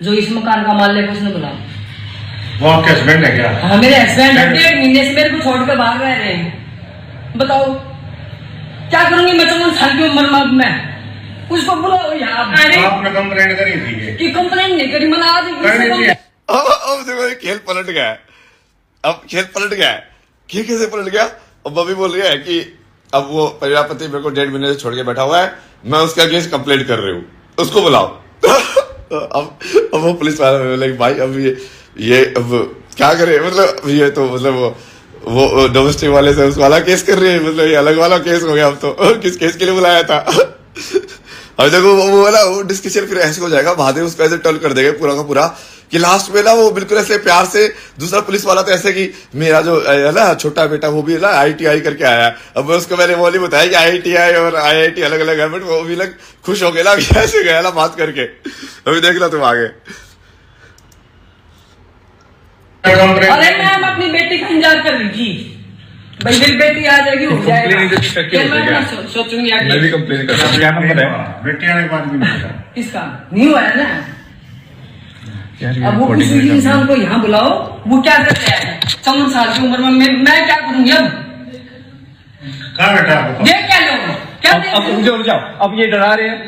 जो इस मकान का मालिक है उसने बुलाओ।
वो आपके हस्बैंड है क्या?
हाँ मेरे हस्बैंड है, 1.5 महीने से मेरे को छोड़ के भाग रहे हैं। बताओ क्या करूंगी मैं 54 साल की उम्र में? मैं कुछ को बुलाओ यार।
तो आपने कंप्लेंट करी थी
कि कंप्लेंट नहीं करी, मैंने आज
अब देखो खेल पलट गया है, अब खेल पलट गया है। खेल कैसे पलट गया? अब बबी बोल रही है कि अब वो प्रजापति मेरे को 1.5 महीने से छोड़ के बैठा हुआ है, मैं उसका केस कंप्लेंट कर रही हूँ, उसको बुलाओ। अब वो पुलिस वाला बोले भाई अब ये अब क्या करे, मतलब ये तो मतलब वो डोमेस्टिक वाले से उस वाला केस कर रही है, मतलब ये अलग वाला केस हो गया। अब तो किस केस के लिए बुलाया था? अब देखो वो वाला वो डिस्कशन फिर ऐसे हो जाएगा, बाद में उसको ऐसे टर्न कर देंगे पूरा का पूरा कि लास्ट में ना वो बिल्कुल ऐसे प्यार से दूसरा पुलिस वाला तो ऐसे कि मेरा जो है ना छोटा बेटा वो भी है ना IIT करके आया है। अब उसको मैंने वो नहीं बताया कि IIT और IIT अलग अलग है, बट वो भी लग खुश हो गया ना कैसे गया ना बात करके। अभी देख लो तुम आगे।
अरे मैं अपनी बेटी का इंतजार कर रही थी, भाई मेरी बेटी आ जाएगी, हो जाएगा। फिर मैं सोचूंगी आगे।
मैं भी कंप्लेन करता हूँ। क्या नंबर है?
बेटी आने के बाद भी नहीं था।
किसका नहीं हुआ है ना?
यार
अब वो किसी इंसान को यहाँ बुलाओ, वो क्या करते हैं 54 साल की उम्र में, मैं क्या करूंगी अब?
कहाँ बेटा आपको?
देख क्या लोग क्या
अब रुक जाओ, अब ये डरा रहे हैं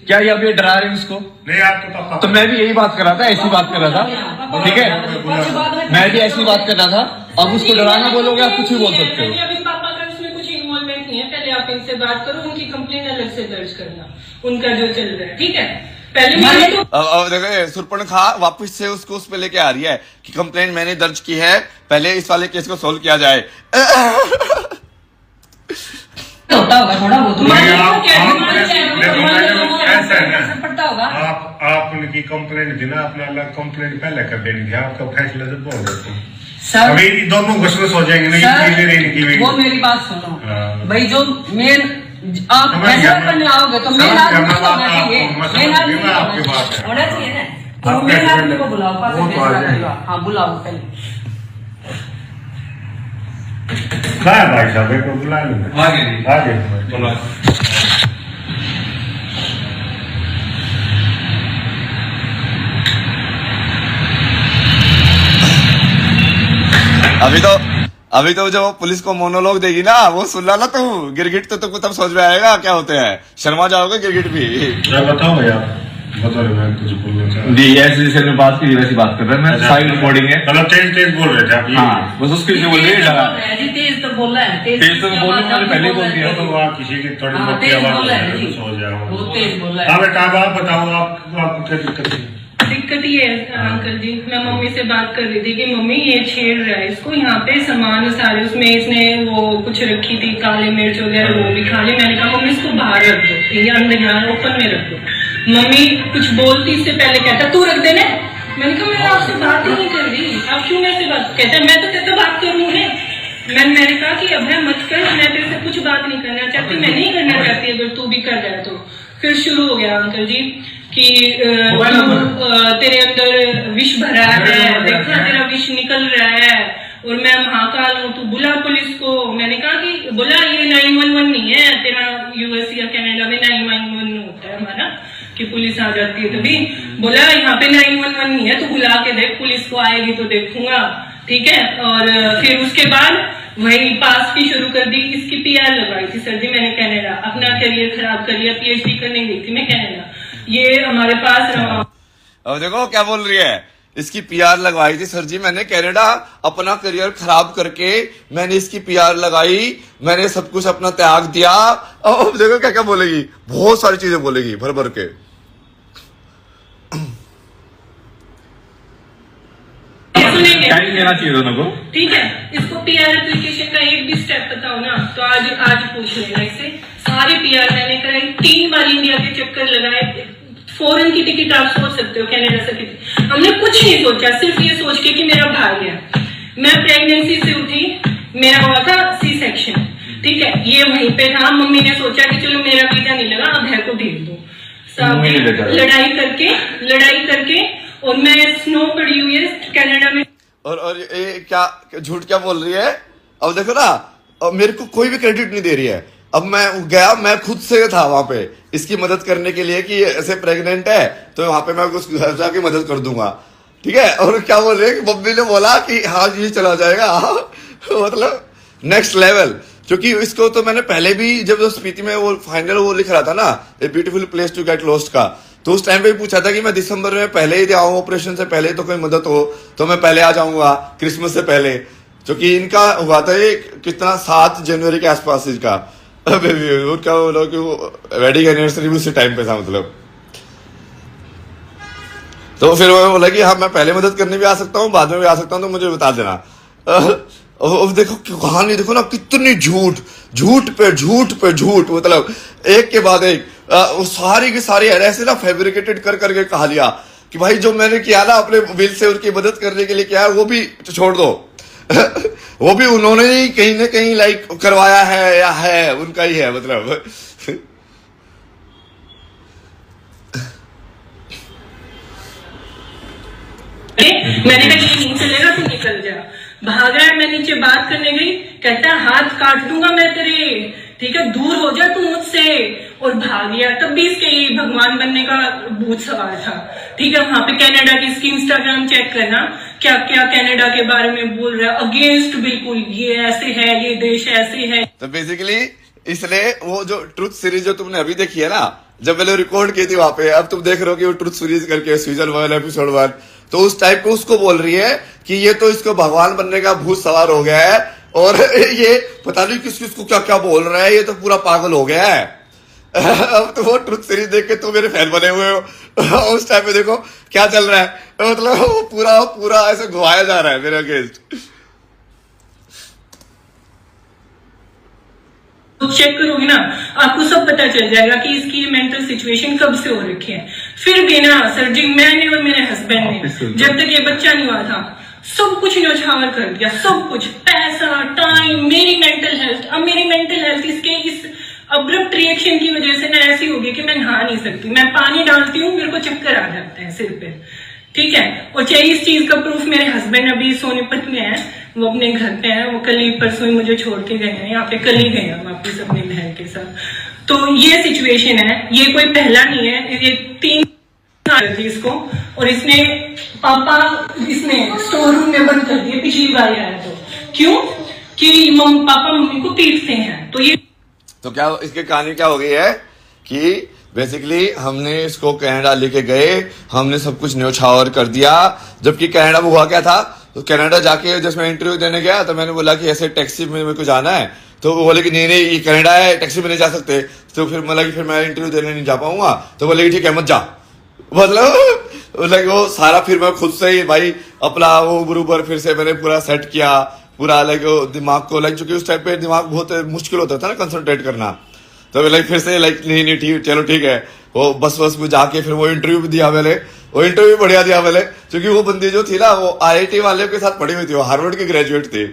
क्या? ये अब ये डरा रहे हैं उसको?
नहीं आपके पापा
तो मैं भी यही बात कर रहा था, ऐसी बात कर रहा था, ठीक है? मैं भी ऐसी बात कर रहा था। अब उसको डराना बोलोगे, आप कुछ भी बोल सकते हो।
अभी पापा का उसमें कुछ इन्वॉल्वमेंट नहीं है, पहले आप इनसे बात करो, उनकी कंप्लेन अलग से दर्ज करना, उनका जो चल रहा है, ठीक है? पहले
अब देखो सुरपणखा वापस से उसको उस पे लेके आ रही है कि कंप्लेंट मैंने दर्ज की है, पहले इस वाले केस को सोल्व किया जाए।
होता होगा थोड़ा बहुत,
ऐसा है ना,
पड़ता होगा।
आप उनकी कंप्लेंट थी ना, अपना अलग कंप्लेंट पहले कर देनी थी, आपका फैसला जब बोल देते
सर
अभी दोनों घुसमस हो जाएंगे ना।
वो मेरी बात सुनो भाई, जो मेन आप
समझ
फैसला
गया मैं।
करने आओगे तो मेन
समझ
आदमी
गया,
को होना
मैं
चाहिए,
आपको
मेन आदमी
मैं आपकी बात है।
होना चाहिए ना, तो
आपके
मेन
हस्बैंड
आदमी को बुलाओ, पास
वो तो आ
फैसला
जाएंगे।
करेगा। हाँ बुलाओ पहले।
कहाँ है भाई साहब, एक को बुला लूंगा आगे।
अभी तो जब वो पुलिस को मोनोलॉग देगी ना, वो सुन ना तू गिरगिट, तो तुमको तब समझ में आएगा क्या होते हैं, शर्मा जाओगे गिरगिट भी।
बताओ भैया बता रहे मैं कुछ बोलना चाह रहा
जी ऐसे जैसे मैं बात की वैसी बात कर रहा है मैं साइड रिकॉर्डिंग है
मतलब तेज बोल रहे थे आप ये
हाँ बस उसके लिए बोल रही है
जी तेज तो बोल रहा है
तेज तो बोल रहा है पहले बोल दिया
तो आप किसी की थोड़ी
हाँ,
मोटी
तेज
आवाज
बोल रहा है जी।
कुछ हो जाएगा
बहुत तेज बोल रहा है।
हाँ बेटा अब आप बताओ आपको क्या दिक्कत है
दिक्कत ये है अंकल जी, मैं मम्मी से बात कर रही थी कि मम्मी ये छेड़ रहा है इसको, यहाँ पे सामान सारे उसमें इसने वो कुछ रखी थी काली मिर्च वगैरह वो भी खा ली। मैंने कहा मम्मी इसको बाहर रख दो, ये अंदर यहाँ ओपन में रख दो। मम्मी कुछ बोलती इससे पहले कहता तू रख देना। मैंने कहा मैं आपसे बात ही नहीं कर रही, आप क्यों मेरे से बात, कहता मैं तो कहता बात करूँ है। मैंने कहा कि अब है मत कर, मैं तेरे से कुछ बात नहीं करना चाहती, मैं नहीं करना चाहती अगर तू भी कर रहा है तो। फिर शुरू हो गया अंकल जी कि तेरे अंदर विष भरा है, देखना तेरा विष निकल रहा है और मैं महाकाल हूँ, तू बुला पुलिस को। मैंने कहा कि बुला, ये 911 नहीं है तेरा, यूएस या कनाडा में 911 होता है हमारा कि पुलिस आ जाती है, तभी बोला यहाँ पे 911 नहीं है, तू बुला के देख, पुलिस को आएगी तो देखूंगा, ठीक है। और फिर उसके बाद वही पास की शुरू कर दी। इसकी पीआर लगवाई थी सर जी मैंने कनाडा, अपना करियर खराब कर लिया, पीएचडी करने गई थी मैं कनाडा, ये हमारे पास रहा।
अब देखो क्या बोल रही है, इसकी पीआर लगवाई थी सर जी मैंने कनाडा, अपना करियर खराब करके मैंने इसकी पीआर लगाई, मैंने सब कुछ अपना त्याग दिया। अब देखो क्या क्या बोलेगी, बहुत सारी चीजें बोलेगी भर भर के।
टाइम देना चाहिए दोनों को,
ठीक है। इसको पीआर एप्लीकेशन का एक भी स्टेप बताओ ना तो आज पूछ लेगा इससे। सारे पीआर मैंने कराई, 3 बार इंडिया के चक्कर लगाए, फॉरेन की टिकट आप सोच सकते हो कनाडा से टिकट, हमने कुछ नहीं सोचा, सिर्फ ये सोच के कि मेरा भाई है। मैं प्रेगनेंसी से उठी, मेरा हुआ था सी सेक्शन, ठीक है, ये वहीं पे था। मम्मी ने सोचा कि चलो मेरा वीजा नहीं लगा, अब है को भेज दो। लड़ाई करके और मैं स्नो पड़ी हुई है कनाडा में।
और ये क्या झूठ क्या बोल रही है। अब देखो ना, अब मेरे को कोई भी क्रेडिट नहीं दे रही है। अब मैं गया, मैं खुद से था वहां पे इसकी मदद करने के लिए कि ऐसे प्रेग्नेंट है तो वहां पे मैं कुछ घर जाके मदद कर दूंगा, ठीक है। और क्या बोल रहे हैं कि मम्मी ने बोला कि हाँ ये चला जाएगा मतलब नेक्स्ट लेवल। क्योंकि इसको तो मैंने पहले भी जब स्पीति में वो फाइनल वो लिख रहा था ना, a beautiful place to get lost का, तो उस टाइम पे पूछा था कि मैं दिसंबर में पहले ही आऊँ, ऑपरेशन से पहले तो कोई मदद हो तो मैं पहले आ जाऊंगा क्रिसमस से पहले। क्योंकि इनका हुआ था ये कितना 7 जनवरी के आसपास इसका वो क्या बोला कि वो वेडिंग एनिवर्सरी भी उसी टाइम पे था मतलब। तो फिर वो बोला कि हाँ मैं पहले मदद करने भी आ सकता हूँ, बाद में भी आ सकता हूँ, तो मुझे बता देना। अब देखो कहानी देखो ना, कितनी झूठ पे झूठ मतलब एक के बाद एक वो सारी की सारी ऐसे ना फैब्रिकेटेड कर करके कहा लिया कि भाई जो मैंने किया ना अपने बिल से उनकी मदद करने के लिए किया है वो भी छोड़ दो वो भी उन्होंने ही कहीं ना कहीं लाइक करवाया है या है उनका ही है मतलब।
मैंने कहा ये नहीं चलेगा, तू निकल जा। भाग रहा है, मैं नीचे बात करने गई, कहता है हाथ काट दूंगा मैं तेरे, ठीक है दूर हो जा तू मुझसे, और भाग गया। तब भी इसके ये भगवान बनने का भूत सवार था, ठीक है। वहां पे कनाडा की इसकी इंस्टाग्राम चेक करना, क्या क्या कनाडा के बारे में बोल रहा है, अगेंस्ट बिल्कुल, ये ऐसे है, ये देश ऐसे है।
तो बेसिकली इसलिए वो जो ट्रुथ सीरीज जो तुमने अभी देखी है ना, जब मैंने रिकॉर्ड की थी वहां पे, अब तुम देख रहे हो कि वो ट्रुथ सीरीज करके सीजन 1 एपिसोड 1, तो उस टाइप को उसको बोल रही है कि ये तो इसको भगवान बनने का भूत सवार हो गया है और ये पता नहीं किस किस को क्या क्या बोल रहा है, ये तो पूरा पागल हो गया है। अब तो वो ट्रुथ सीरीज देख के तुम मेरे फैन बने हुए हो। उस टाइम पे देखो क्या चल रहा है, मतलब पूरा ऐसे घुमाया जा रहा है मेरे अगेंस्ट।
चेक करोगे ना आपको सब पता चल जाएगा कि इसकी मेंटल सिचुएशन कब से हो रखी है। फिर भी ना सर जी, मैंने और मेरे हस्बैंड ने जब तक ये बच्चा नहीं हुआ था सब कुछ न्यौछावर कर दिया, सब कुछ, पैसा, टाइम, मेरी मेंटल हेल्थ। अब मेरी मेंटल हेल्थ इसके इस अब्रप्ट रिएक्शन की वजह से ना ऐसी होगी कि मैं नहा नहीं सकती, मैं पानी डालती हूँ मेरे को चक्कर आ जाते हैं सिर पे, ठीक है। और चाहिए इस चीज का प्रूफ, मेरे हस्बैंड अभी सोनीपत में है, वो अपने घर पे है, वो कल ही परसों ही मुझे छोड़ के गए हैं, यहाँ पे कल ही गए हैं वापिस अपनी बहन के साथ। तो ये सिचुएशन है, ये कोई पहला नहीं है, ये 3 साल थी इसको, और इसने पापा इसने स्टोर रूम में बंद कर दिए पिछली बार आया तो। क्यों? कि पापा मम्मी को पीटते हैं। तो ये
तो क्या इसकी कहानी क्या हो गई है कि बेसिकली हमने इसको कनाडा लेके गए, हमने सब कुछ न्योछावर कर दिया। जबकि कनाडा में हुआ क्या था, तो कनाडा जाके जब मैं इंटरव्यू देने गया तो मैंने बोला कि ऐसे टैक्सी में मेरे को जाना है, तो वो बोले कि नहीं नहीं ये कनाडा है, टैक्सी में नहीं जा सकते। तो फिर बोला कि फिर मैं इंटरव्यू देने नहीं जा पाऊंगा, तो बोले कि ठीक है मत जा। मतलब वो सारा फिर मैं खुद से ही भाई अपना वो बरूबर फिर से मैंने पूरा सेट किया, पूरा लाइक दिमाग को लाइक, चूंकि उस टाइप पे दिमाग बहुत मुश्किल होता था ना कंसंट्रेट करना। तो लाइक फिर से लाइक नहीं ठीक, चलो ठीक है। वो बस में जाके फिर वो इंटरव्यू भी दिया मैंने, वो इंटरव्यू बढ़िया दिया मैंने, क्योंकि वो बंदी जो थी ना वो IIT वाले के साथ पढ़ी हुई थी, वो हार्वर्ड की ग्रेजुएट थी।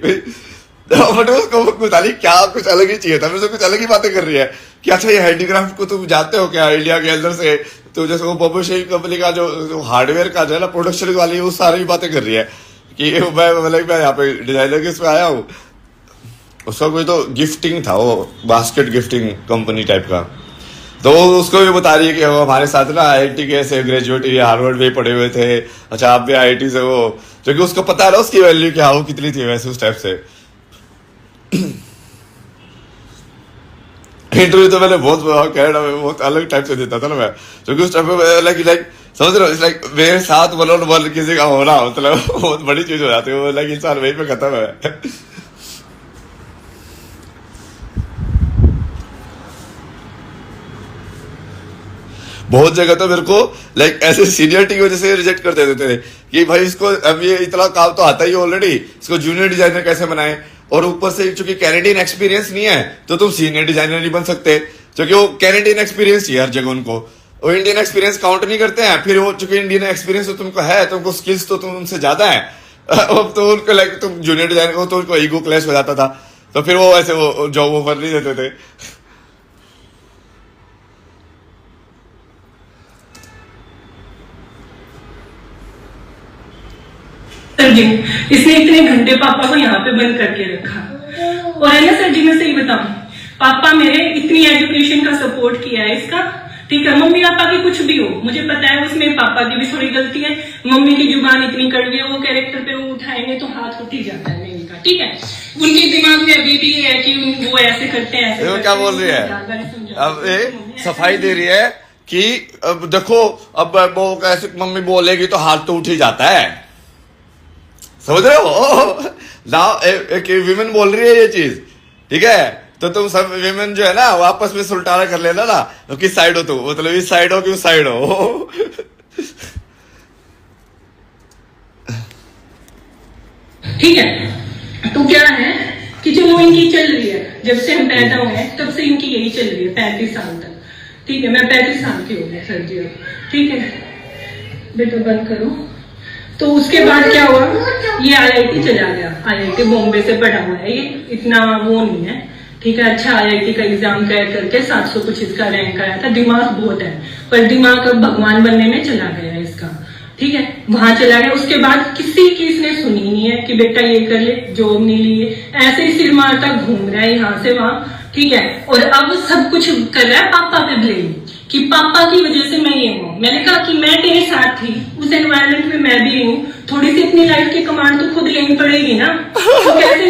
बट उसको कुछ क्या कुछ अलग ही चाहिए था, मुझे कुछ अलग ही बातें कर रही है कि अच्छा ये हैंडीक्राफ्ट को तुम जाते हो क्या इंडिया के अंदर से, तो जैसे वो पब्लिशिंग कंपनी का जो हार्डवेयर का जो है ना प्रोडक्शन वाली, वो सारी बातें कर रही है कि मैं यहाँ पे डिजाइनर के इसमें आया हूँ। उसका कोई तो गिफ्टिंग था, वो बास्केट गिफ्टिंग कंपनी टाइप का, तो उसको भी बता रही है कि वो हमारे साथ ना IIT के ऐसे ग्रेजुएट ये हार्वर्ड में पढ़े हुए थे, अच्छा आप भी IIT से हो, क्योंकि उसको पता है ना उसकी वैल्यू क्या हो कितनी थी वैसे उस टाइप से। इंटरव्यू तो मैंने बहुत कनाडा में बहुत अलग टाइप से देता था ना मैं, क्योंकि उस टाइप में लाइक समझ रहे हो, लाइक मेरे साथ 1-on-1 किसी का होना मतलब बहुत बड़ी चीज हो जाती है, वो लाइक इंसान वहीं पे खत्म है। बहुत जगह तो मेरे को लाइक ऐसे सीनियरिटी की वजह से रिजेक्ट कर देते थे कि भाई इसको अब ये इतना काम तो आता ही ऑलरेडी, इसको जूनियर डिजाइनर कैसे बनाए, और ऊपर से चूंकि कैनेडियन एक्सपीरियंस नहीं है तो तुम सीनियर डिजाइनर नहीं बन सकते, क्योंकि वो कैनेडियन एक्सपीरियंस चाहिए हर जगह उनको, वो इंडियन एक्सपीरियंस काउंट नहीं करते हैं। फिर वो चूंकि इंडियन एक्सपीरियंस तो तुमको है, तुमको स्किल्स तो तुम उनसे ज्यादा है, अब तो उनको लाइक तुम जूनियर डिजाइनर हो तो उनको ईगो क्लैश हो जाता था, तो फिर वो ऐसे वो जॉब ऑफर नहीं देते थे।
सर जी इसने इतने घंटे पापा को यहाँ पे बंद करके रखा, और है ना सर जी मैं सही बताऊं, पापा मेरे इतनी एजुकेशन का सपोर्ट किया है इसका, ठीक है। मम्मी पापा की कुछ भी हो मुझे पता है उसमें पापा की भी थोड़ी गलती है, मम्मी की जुबान इतनी कड़वी है, वो कैरेक्टर पे वो उठाएंगे तो हाथ उठ ही जाता है मेरी का, ठीक है। उनके दिमाग में अभी भी ये है कि वो ऐसे करते हैं, ऐसे
क्या बोल रही है, अब ये सफाई दे रही है कि अब देखो अब वो कैसे मम्मी बोलेगी तो हाथ तो उठ ही जाता है, समझ रहे हो ना। एक विमेन बोल रही है ये चीज, ठीक है, तो तुम सब विमेन जो है ना वापस में सुलटाना कर लेना ना, तो किस साइड हो तुम, मतलब इस साइड हो कि उस साइड हो।
ठीक है, तो क्या है कि जो वो इनकी चल रही है, जब से हम पैदा हुए हैं तब से इनकी यही चल रही है 35 साल तक, ठीक है। मैं 35 साल की हो गई सर जी अब, ठीक है बेटा बंद करो। तो उसके बाद क्या हुआ, ये IIT चला गया, IIT बॉम्बे से पढ़ा हुआ है, ये इतना वो नहीं है, ठीक है। अच्छा IIT का एग्जाम क्रैक करके 700 कुछ इसका रैंक आया था, दिमाग बहुत है, पर दिमाग अब भगवान बनने में चला गया है इसका, ठीक है। वहां चला गया, उसके बाद किसी की इसने सुनी नहीं है कि बेटा ये कर ले, जॉब नहीं ली है, ऐसे ही सिर मारता घूम रहा है यहाँ से वहां, ठीक है। और अब सब कुछ कर रहा है पापा पे ब्लेम, कि पापा की वजह से मैं ये हूँ। मैंने कहा कि मैं तेरे साथ थी, उस एनवायरनमेंट में मैं भी हूँ, थोड़ी सी अपनी लाइफ की कमांड तो खुद लेनी पड़ेगी ना, तो कैसे।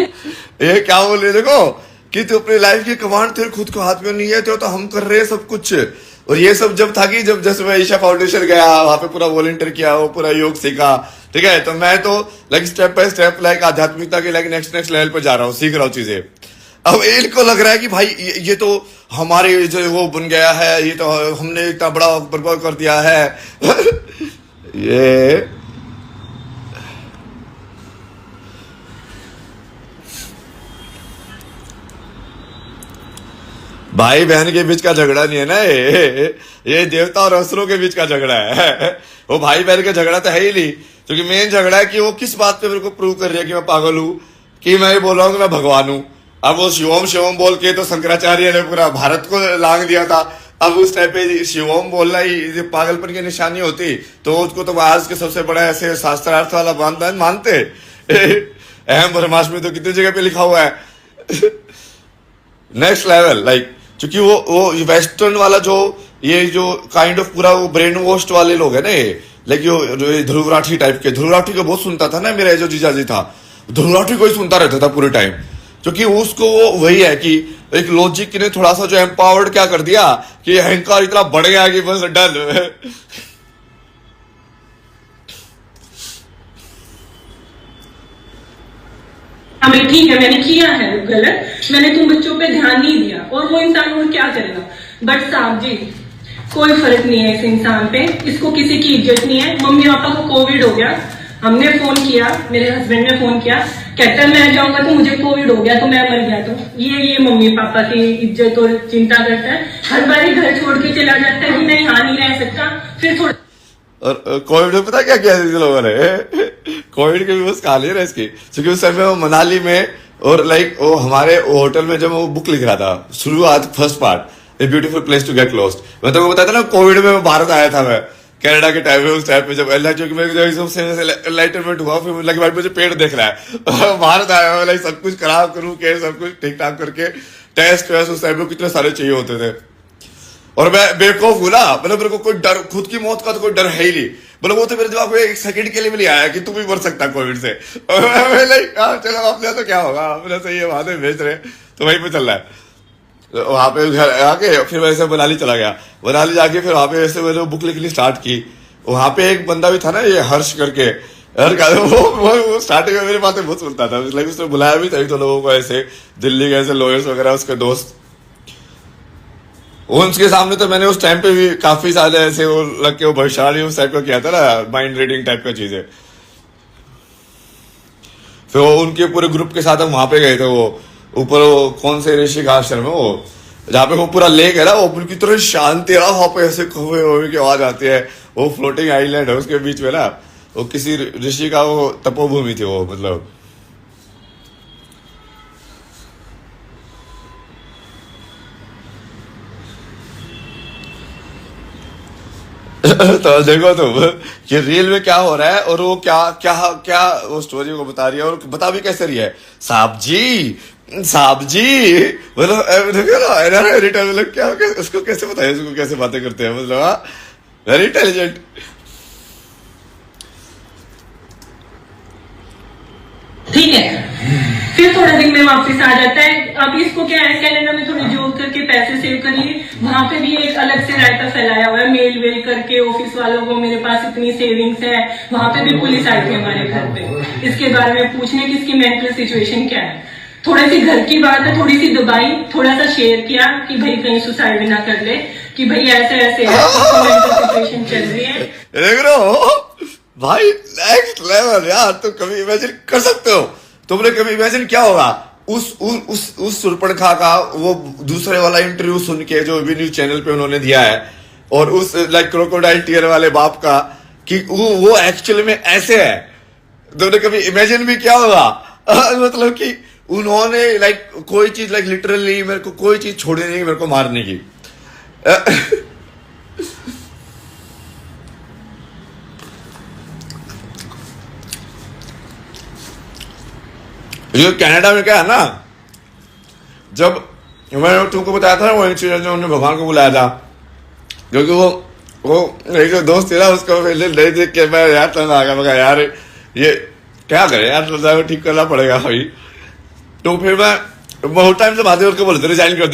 ये क्या बोल रहे देखो कि तू अपनी लाइफ की कमांड तेरे खुद को हाथ में नहीं है, तो हम कर रहे हैं सब कुछ। और ये सब जब था कि जब जैसे मैं ईशा फाउंडेशन गया, वहां पे पूरा वॉलंटियर किया, वो पूरा योग सीखा, ठीक है। तो मैं तो like step by step like आध्यात्मिकता के लाइक नेक्स्ट लेवल पे जा रहा हूँ, सीख रहा हूँ चीजें। अब इनको लग रहा है कि भाई ये तो हमारे जो वो बन गया है, ये तो हमने इतना बड़ा बर्बाद कर दिया है। ये भाई बहन के बीच का झगड़ा नहीं है ना, ये देवता और असुरों के बीच का झगड़ा है। वो भाई बहन का झगड़ा तो है ही नहीं, क्योंकि मेन झगड़ा है कि वो किस बात पे मेरे को प्रूव कर रही है कि मैं पागल हूं, कि मैं ये बोल रहा हूं कि मैं भगवान हूं। अब वो शिवम शिवम बोल के तो शंकराचार्य ने पूरा भारत को लांग दिया था। अब उस टाइप पे शिवम बोलना ही पागलपन की निशानी होती, तो उसको तो आज के सबसे बड़ा ऐसे शास्त्रार्थ वाला मानते। अहम ब्रह्मास्मि तो कितनी जगह पे लिखा हुआ है। नेक्स्ट लेवल लाइक, क्योंकि वो वेस्टर्न वाला जो ये जो काइंड ऑफ पूरा वो ब्रेन वॉश्ड वाले लोग है ना, लाइक जो ध्रुव राठी टाइप के, ध्रुव राठी को बहुत सुनता था ना, मेरा जो जीजाजी था ध्रुव राठी को ही सुनता रहता था पूरे टाइम, क्योंकि उसको वो वही है कि एक लॉजिक ने थोड़ा सा जो एम्पावर्ड क्या कर दिया कि अहंकार इतना बढ़ गया कि बस डन।
हमें ठीक है, मैंने किया है गलत, मैंने तुम बच्चों पे ध्यान नहीं दिया और वो इंसान और क्या करेगा। बट साहब जी कोई फर्क नहीं है इस इंसान पे, इसको किसी की इज्जत नहीं है। मम्मी पापा को कोविड हो गया, हमने फोन किया, मेरे हस्बैंड ने फोन किया, कहता है मैं जाऊंगा तो मुझे कोविड हो गया तो मैं मर गया। तो ये मम्मी पापा की इज्जत और चिंता करता है, हर बार घर छोड़ के चला जाता है कि नहीं यहाँ नहीं रह सकता। फिर थोड़ा
और कोविड में पता क्या किया लोगों ने, कोविड के भी बस खा लिया इसकी, क्योंकि उस समय वो मनाली में और लाइक वो हमारे होटल में जब वो बुक लिख रहा था शुरुआत first part a beautiful place to get lost, मैं तो बताया था ना कोविड में भारत आया था मैं कनाडा के टाइम में, उस टाइम पे जब एनलाइटमेंट हुआ, फिर लगे भाई मुझे पेड़ देख रहा है भारत आया लाइक सब कुछ खराब करूँ के सब कुछ ठीक ठाक करके टेस्ट वेस्ट उस टाइम में कितने सारे चाहिए होते थे। और मैं बेवकूफ हूं ना, मतलब मेरे को कोई डर, खुद की मौत का तो कोई डर है ही नहीं, मतलब वो तो मेरे दिमाग में एक सेकंड के लिए भी नहीं आया कि तू भी मर सकता कोविड से। चलो अपने तो क्या होगा, अपने सही है, वहां से भेज रहे तो वहीं पे चल रहा है। तो वहां पे घर आके फिर वैसे मनाली चला गया, मनाली जाके फिर वहां पे वैसे मैंने बुक लिखनी स्टार्ट की। वहां पे एक बंदा भी था ना ये हर्ष करके, वो स्टार्टिंग में मेरे बातें बहुत सुनता था, मतलब उसने बुलाया भी था तो लोगों को ऐसे दिल्ली के ऐसे लॉयर्स वगैरह उसके दोस्त, उनके सामने तो मैंने उस टाइम पे भी काफी सारे ऐसे वो लग के वो भविष्यवाणी उस टाइप का किया था ना, माइंड रीडिंग टाइप का चीजें। फिर वो उनके पूरे ग्रुप के साथ हम वहां पे गए थे, वो ऊपर वो कौन से ऋषिक आश्रम है वो जहाँ पे वो पूरा लेक है ना, वो बिल्कुल तरह शांति है, वहां पे ऐसे कौवे वोवे की आवाज आती है, वो फ्लोटिंग आइलैंड है उसके बीच में ना, वो किसी ऋषि का वो तपोभूमि थी वो, मतलब तो देखो तुम कि रियल में क्या हो रहा है और वो क्या क्या क्या वो स्टोरी को बता रही है और बता भी कैसे रही है। साहब जी मतलब एनी टाइम, मतलब क्या उसको कैसे बताया, उसको कैसे बातें करते हैं, मतलब वेरी इंटेलिजेंट।
ठीक है, फिर थोड़ा दिन में वापस आ जाता है। अब इसको क्या है, कनाडा में थोड़ी जॉब करके पैसे सेव कर लिए, वहां पे भी एक अलग से रायता फैलाया हुआ है, मेल वेल करके ऑफिस वालों को मेरे पास इतनी सेविंग्स है। वहां पे भी पुलिस आई थी हमारे घर पे इसके बारे में पूछने की इसकी मेंटल सिचुएशन क्या है। थोड़ी सी घर की बात है, थोड़ी सी दबाई, थोड़ा सा शेयर किया कि भाई कहीं सुसाइड ना कर ले, कि भाई ऐसे ऐसे मेंटल सिचुएशन चल रही है।
देख रहे हो भाई, नेक्स्ट लेवल यार, तुम कभी इमेजिन कर सकते हो, तुमने कभी इमेजिन क्या होगा उस सुरपणखा का वो दूसरे वाला इंटरव्यू सुन के जो भी न्यूज चैनल पे उन्होंने दिया है, और उस लाइक क्रोकोडाइल टीयर वाले बाप का कि वो एक्चुअली में ऐसे है, तुमने कभी इमेजिन भी क्या होगा मतलब कि उन्होंने लाइक कोई चीज लाइक लिटरली मेरे को कोई चीज छोड़नी नहीं मेरे को मारने की। ये कनाडा में क्या है ना, जब मैंने तुमको बताया था ना वो इंसिडेंट जो उन्होंने भगवान को बुलाया था, क्योंकि वो एक जो दोस्त थी ना उसको नहीं देख के मैं यार आ गया, मैं यार ये क्या करे यार, ठीक करना पड़ेगा भाई। तो फिर मैं बहुत टाइम से बातें करके बोलते रिजाइन कर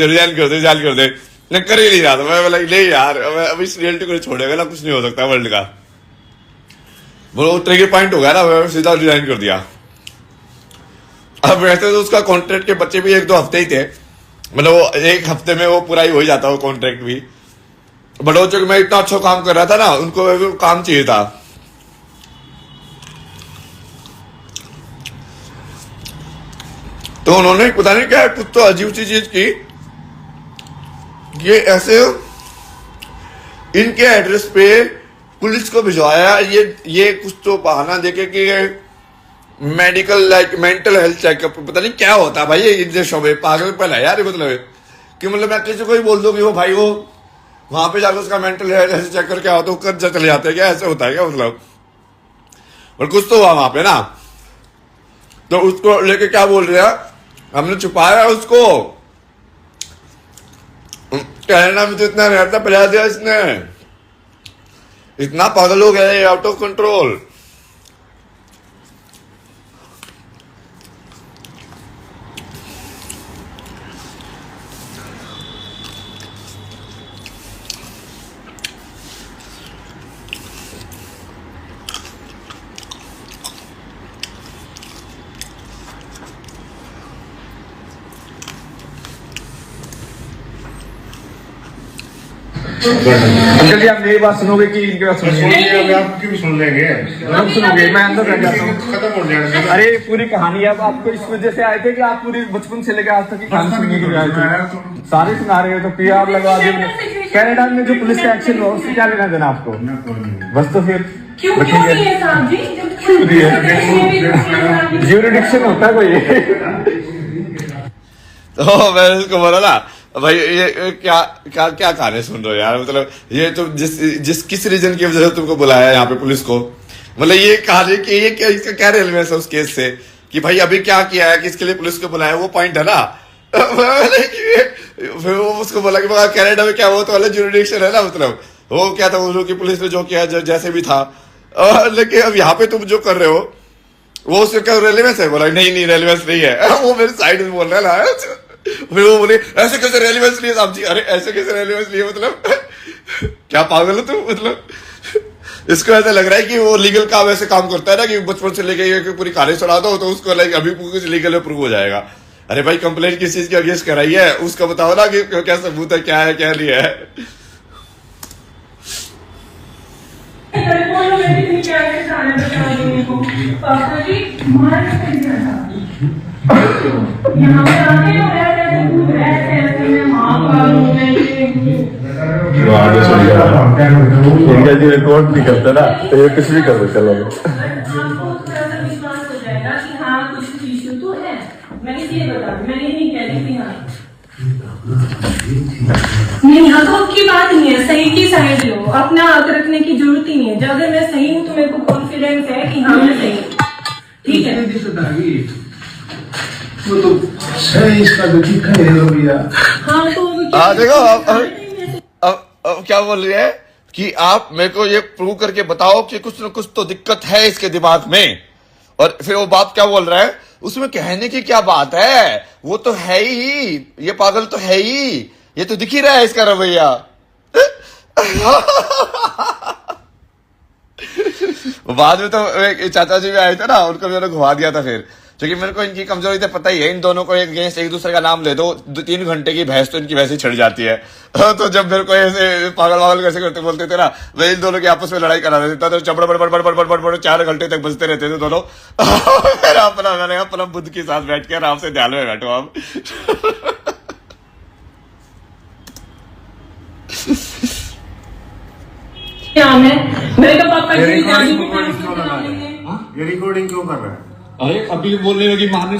दे, मैं कर ही नहीं रहा था। मैं बोला नहीं यार अब इस रियलिटी को छोड़ेगा ना, कुछ नहीं हो सकता वर्ल्ड का, वो ट्रिगर पॉइंट हो गया ना, मैं सीधा रिजाइन कर दिया। अब वैसे तो उसका कॉन्ट्रैक्ट के बच्चे भी 1-2 हफ्ते ही थे, मतलब वो 1 हफ्ते में वो पूरा ही हो जाता वो कॉन्ट्रैक्ट भी, बट वो जो मैं इतना अच्छा काम कर रहा था ना, उनको काम चाहिए था। तो उन्होंने पता नहीं क्या कुछ तो अजीब सी चीज की, ये ऐसे इनके एड्रेस पे पुलिस को भिजवाया, ये कुछ तो बहाना देके कि medical like mental health checkup, पता नहीं क्या होता है भाई ये इन देशों में, पागलपन है यार ये, मतलब कि मतलब मैं किसी को ही बोल दो कि वो भाई वो वहां पे जाकर उसका मेंटल हेल्थ चेक करके आओ तो कर चले जाते हैं क्या, ऐसे होता है क्या मतलब। और कुछ तो हुआ वहां पे ना, तो उसको लेके क्या बोल रहे हैं, हमने छुपाया उसको, कनाडा में तो इतना रहता पिला दिया इसने, इतना पागल हो गया, आउट ऑफ कंट्रोल।
अंकल जी आप मेरी बात सुनोगे कि इनकी बात सुनोगे?
सुनिए, अभी आप क्यों सुन लेंगे?
हम सुनोगे, मैं अंदर रह जाता हूँ।
खत्म हो जाएगा।
अरे पूरी कहानी अब आपको इस वजह से आए थे कि आप पूरी बचपन से लेकर आज तक की कहानी सुनने के लिए आए थे। सारे सुना रहे हो तो पीआर लगवा दिए। कनाडा में जो पुलिस का एक्शन हुआ उससे क्या लेना देना आपको? बस तो फिर
क्यों नहीं है साहब जी?
ज्यूरिडिक्शन होता है कोई।
तो मैंने उसको बोला ना भाई ये क्या क्या क्या कहानी सुन रहे हो यार, मतलब ये तो जिस किस रीजन की वजह से तुमको बुलाया यहाँ पे पुलिस को, मतलब ये कहानी कि ये क्या इसका क्या रेलवे है उस केस से कि भाई अभी क्या किया है, किसके लिए पुलिस को बुलाया, वो पॉइंट है ना। फिर वो उसको बोला कि कनाडा में क्या वो तो अलग ज्यूरिडिक्शन है ना, मतलब वो क्या था उन लोग की पुलिस ने जो किया जैसे भी था, लेकिन अब यहाँ पे तुम जो कर रहे हो वो उसके क्या रेलिवेंस है? बोला नहीं रेलिवेंस नहीं है। वो मेरे साइड में बोल रहा है ना, फिर वो बोले ऐसे कैसे रेलिवेंस लिए साहब जी? अरे ऐसे कैसे रेलिवेंस लिए, मतलब क्या पागल हो तुम? मतलब इसको ऐसा लग रहा है कि वो लीगल काम ऐसे काम करता है ना कि बचपन से लेके पूरी कहानी सुना दो तो उसको लाइक अभी कुछ लीगल में प्रूव हो जाएगा। अरे भाई कंप्लेंट किस चीज की अगेंस्ट कराई है उसका बताओ ना कि क्या सबूत है, क्या है क्या नहीं है।
पापा जी मार कर दिया था यहाँ पे आके ऐसे मैं माँ
इनका जो रिकॉर्ड नहीं करता ना तो ये कुछ भी कर दो। चलो
आपको थोड़ा सा विश्वास हो जाएगा कि हाँ कुछ इश्यू तो है। मैं इसलिए बता रही, मैं ये नहीं कह रही थी हाँ नहीं, यहाँ तो आपकी बात नहीं है, सही की साइड लो, अपना आग रखने की जरूरत ही नहीं है। अगर मैं सही हूँ तो मेरे को कॉन्फिडेंस है कि हाँ मैं सही हूँ, ठीक है।
वो तो सही इसका तो ठीक है भैया।
हाँ तो
देखो अब क्या बोल रही है कि आप मेरे को ये प्रूव करके बताओ कि कुछ न कुछ तो दिक्कत है इसके दिमाग में, और फिर वो बात क्या बोल रहा है उसमें कहने की क्या बात है, वो तो है ही, ये पागल तो है ही, ये तो दिख ही रहा है इसका रवैया। बाद में तो एक चाचा जी भी आए थे ना, उनको मैंने घुमा दिया था फिर, क्योंकि मेरे को इनकी कमजोरी तो पता ही है, इन दोनों को अगेंस्ट एक दूसरे का नाम ले दो 2-3 घंटे की बहस तो इनकी वैसे ही छिड़ जाती है। तो जब मेरे को ऐसे पागल कैसे करते बोलते थे ना, मैं इन दोनों की आपस में लड़ाई करा देता तो चपड़ बड़ 4 घंटे तक बजते रहते थे दोनों। मैंने अपना बुद्ध के साथ बैठ के आराम से ध्यान में बैठो आप।
मेरे तो पापा
ये रिकॉर्डिंग क्यों कर रहा है?
अरे अभी बोलने लगी मारने।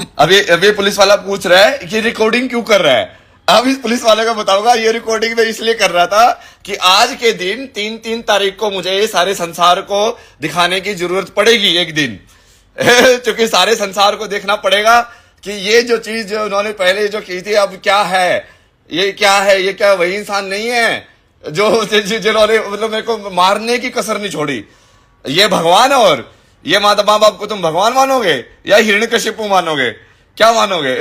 अभी पुलिस वाला पूछ रहा है कि रिकॉर्डिंग क्यों कर रहा है। अब इस पुलिस वाले को बताऊंगा ये रिकॉर्डिंग में इसलिए कर रहा था कि आज के दिन 3 तारीख को मुझे ये सारे संसार को दिखाने की जरूरत पड़ेगी एक दिन। क्योंकि सारे संसार को देखना पड़ेगा कि ये जो चीज जो उन्होंने पहले जो की थी अब क्या है, ये क्या है, ये क्या वही इंसान नहीं है जो जिन्होंने मतलब मेरे को मारने की कसर नहीं छोड़ी। ये भगवान है, और ये माँ बाप को तुम भगवान मानोगे या हिरण्यकशिपु मानोगे, क्या मानोगे?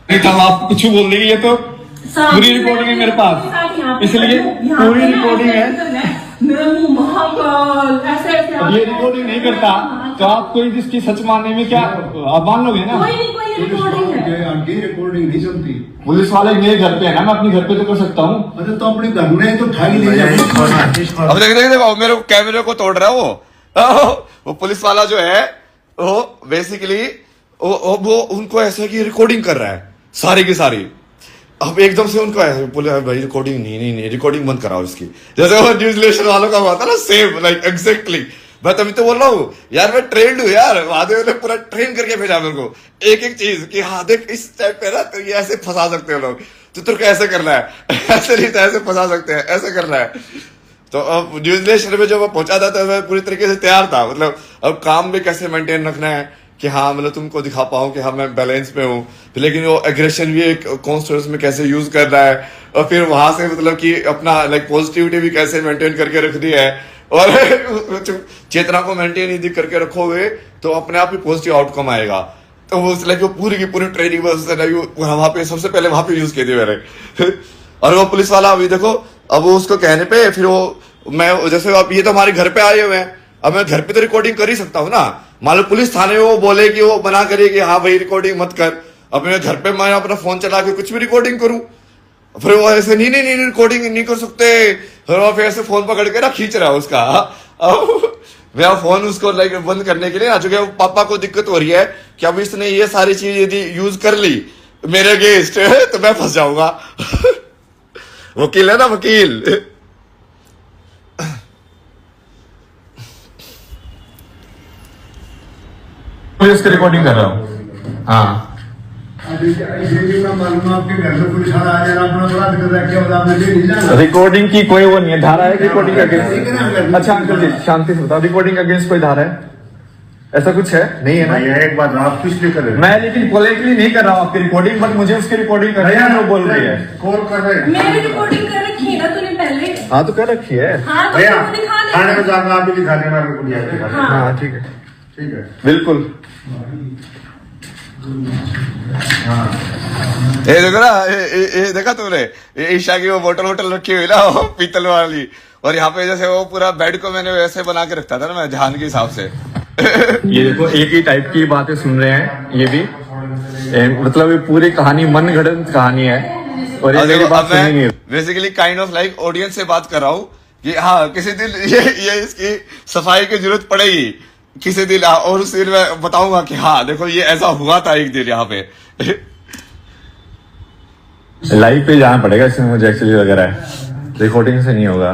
तब आप कुछ बोल रही है तो पूरी रिकॉर्डिंग है मेरे पास, इसलिए पूरी रिकॉर्डिंग है।
मेरा मुंह महाकाल ऐसे
ये रिकॉर्डिंग नहीं करता तो आप कोई जिसकी सच मानने में क्या आप मान लोगे ना?
कोई रिकॉर्डिंग है।
आंटी रिकॉर्डिंग नहीं चलती।
पुलिस वाले मेरे घर पे है ना, मैं अपने घर पे तो कर सकता हूँ।
अरे तो अपने घर में तो ठाई नहीं
अब देखो मेरे कैमरे को तोड़ रहा है वो पुलिस वाला जो है वो बेसिकली वो उनको ऐसे की रिकॉर्डिंग कर रहा है सारी की सारी। अब एकदम से उनको ऐसे बोले भाई रिकॉर्डिंग नहीं रिकॉर्डिंग बंद कराओ इसकी, जैसे वो न्यूज़लेशन वालों का हुआ था ना, सेम लाइक एग्जैक्टली। मैं तभी तो बोल रहा हूँ यार, मैं ट्रेंड हूँ यार, महादेव ने पूरा ट्रेन करके भेजा मेरे को एक चीज कि हाँ देख इस टाइप पे ना तो ये ऐसे फंसा सकते हो लोग, तो तेरे को ऐसे करना है, ऐसे नहीं तो ऐसे फंसा सकते हैं, ऐसे करना है। तो अब न्यूज़लेशन में जब मैं पहुंचा था तो मैं पूरी तरीके से तैयार था, मतलब अब काम भी कैसे मेंटेन रखना है कि हाँ मतलब तुमको दिखा पाऊँ कि हाँ मैं बैलेंस में हूँ, लेकिन वो एग्रेशन भी एक कॉन्स्टेंस में कैसे यूज करना है, और फिर वहां से मतलब कि अपना लाइक पॉजिटिविटी भी कैसे मेंटेन करके रखनी है, और चेतना को मेंटेन यदि करके रखोगे तो अपने आप ही पॉजिटिव आउटकम आएगा। तो वो लाइक वो पूरी की पूरी ट्रेनिंग वहां पे सबसे पहले वहां पे यूज की थी मैंने। और वो पुलिस वाला अभी देखो, अब वो उसको कहने पे फिर वो मैं जैसे आप ये तो हमारे घर पे आए हुए हैं, अब मैं घर पे तो रिकॉर्डिंग कर ही सकता हूँ ना। मान लो पुलिस थाने में वो बोले कि वो मना करे कि हाँ भाई रिकॉर्डिंग मत कर, अब मैं घर पे मैं अपना फोन चला के कुछ भी रिकॉर्डिंग करूं, फिर वो ऐसे नहीं रिकॉर्डिंग नहीं कर सकते, फिर वो फिर ऐसे फोन पकड़ के ना खींच रहा है उसका। अब मैं फोन उसको लाइक बंद करने के लिए ना, चूंकि पापा को दिक्कत हो रही है कि अब इसने ये सारी चीज यदि यूज कर ली मेरे अगेंस्ट तो मैं फंस जाऊंगा। वकील है ना, वकील।
मैं इसकी रिकॉर्डिंग कर रहा हूँ। हाँ रिकॉर्डिंग की कोई वो नहीं है, धारा है रिकॉर्डिंग अगेंस्ट। अच्छा अंकल जी शांति से बताओ, रिकॉर्डिंग अगेंस्ट कोई धारा है? ऐसा कुछ है? नहीं है ना।
एक बात आप किस लिए कर रहे हैं?
मैं लेकिन पोलाइटली नहीं कर रहा हूँ आपकी रिकॉर्डिंग, बट मुझे उसकी रिकॉर्डिंग कर रही है, वो बोल रही है।
कॉल कर रहे हैं।
मैंने रिकॉर्डिंग कर रखी है ना तूने पहले।
हाँ तो कर रखी है।
हाँ तो
भैया
तू दिखा दे।
थाने में जाकर आप भी दिखा देना रिकॉर्डिंग।
हाँ ठीक है,
ठीक है
बिल्कुल।
ये देखो ना, ये देखा तुमने, ये ईशा की वो बोतल रखी हुई ना, वो पीतल वाली, और यहाँ पे जैसे वो पूरा बेड को मैंने वैसे बना के रखता था ना मैं ध्यान के हिसाब से।
ये देखो एक ही टाइप की बातें सुन रहे हैं ये भी, मतलब ये पूरी कहानी मन गढ़ंत कहानी है, और ये मेरी बात सुनी नहीं है।
Basically kind of like audience से बात कर रहा हूँ कि हाँ किसी दिन ये इसकी सफाई की जरूरत पड़ेगी किसी दिन, और उस दिन मैं बताऊंगा कि हाँ देखो ये ऐसा हुआ था एक दिन यहाँ पे।
लाइव पे जाना पड़ेगा इसमें मुझे एक्चुअली वगैरह, रिकॉर्डिंग से नहीं होगा।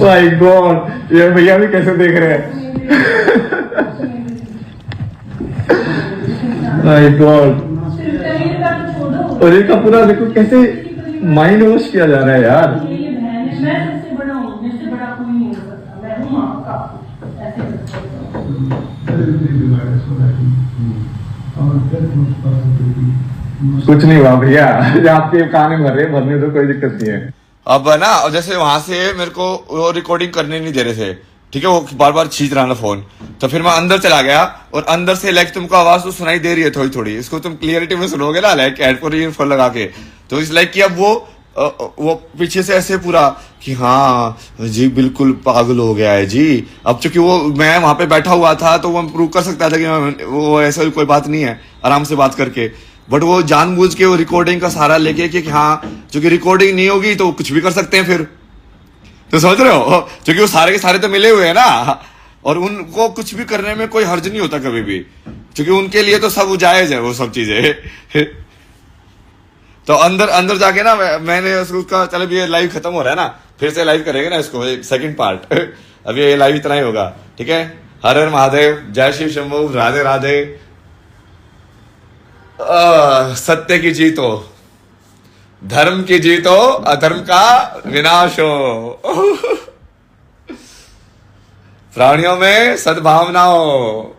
माय गॉड, ये भैया भी कैसे देख रहे हैं। माय गॉड, और इसका पूरा देखो कैसे माइंड वॉश किया जा रहा है यार।
मैं सबसे बड़ा हूँ, मुझसे बड़ा कोई नहीं हो सकता, मैं हूँ माँ का।
कुछ नहीं हुआ भैया, आपके कान में भर रहे, भरने तो कोई दिक्कत नहीं है।
अब ना जैसे वहां से मेरे को वो रिकॉर्डिंग करने नहीं दे रहे थे, ठीक है, वो बार बार खींच रहा ना फोन, तो फिर मैं अंदर चला गया, और अंदर से लाइक तुमको आवाज तो सुनाई दे रही है थोड़ी थोड़ी, इसको तुम क्लियरिटी में सुनोगे ना लाइक हेडफोन ईयरफोन लगा के, तो इस लाइक कि अब वो पीछे से ऐसे पूरा कि हाँ जी बिल्कुल पागल हो गया है जी। अब चूंकि वो मैं वहां पे बैठा हुआ था तो वो प्रूव कर सकता था कि वो ऐसा कोई बात नहीं है, आराम से बात करके, बट वो जानबूझ के वो रिकॉर्डिंग का सहारा लेके कि हाँ चूंकि रिकॉर्डिंग नहीं होगी तो कुछ भी कर सकते हैं फिर, तो समझ रहे हो, क्योंकि वो सारे के सारे तो मिले हुए हैं ना, और उनको कुछ भी करने में कोई हर्ज नहीं होता कभी भी, क्योंकि उनके लिए तो सब जायज है वो सब चीजें। तो अंदर जाके ना मैंने उसका, चलो ये लाइव खत्म हो रहा है ना, फिर से लाइव करेंगे ना इसको, सेकंड पार्ट। अभी ये लाइव इतना ही होगा, ठीक है। हर हर महादेव, जय शिव शंभू, राधे राधे। सत्य की जीत हो, धर्म की जीत हो, अधर्म का विनाश हो, प्राणियों में सद्भावना हो।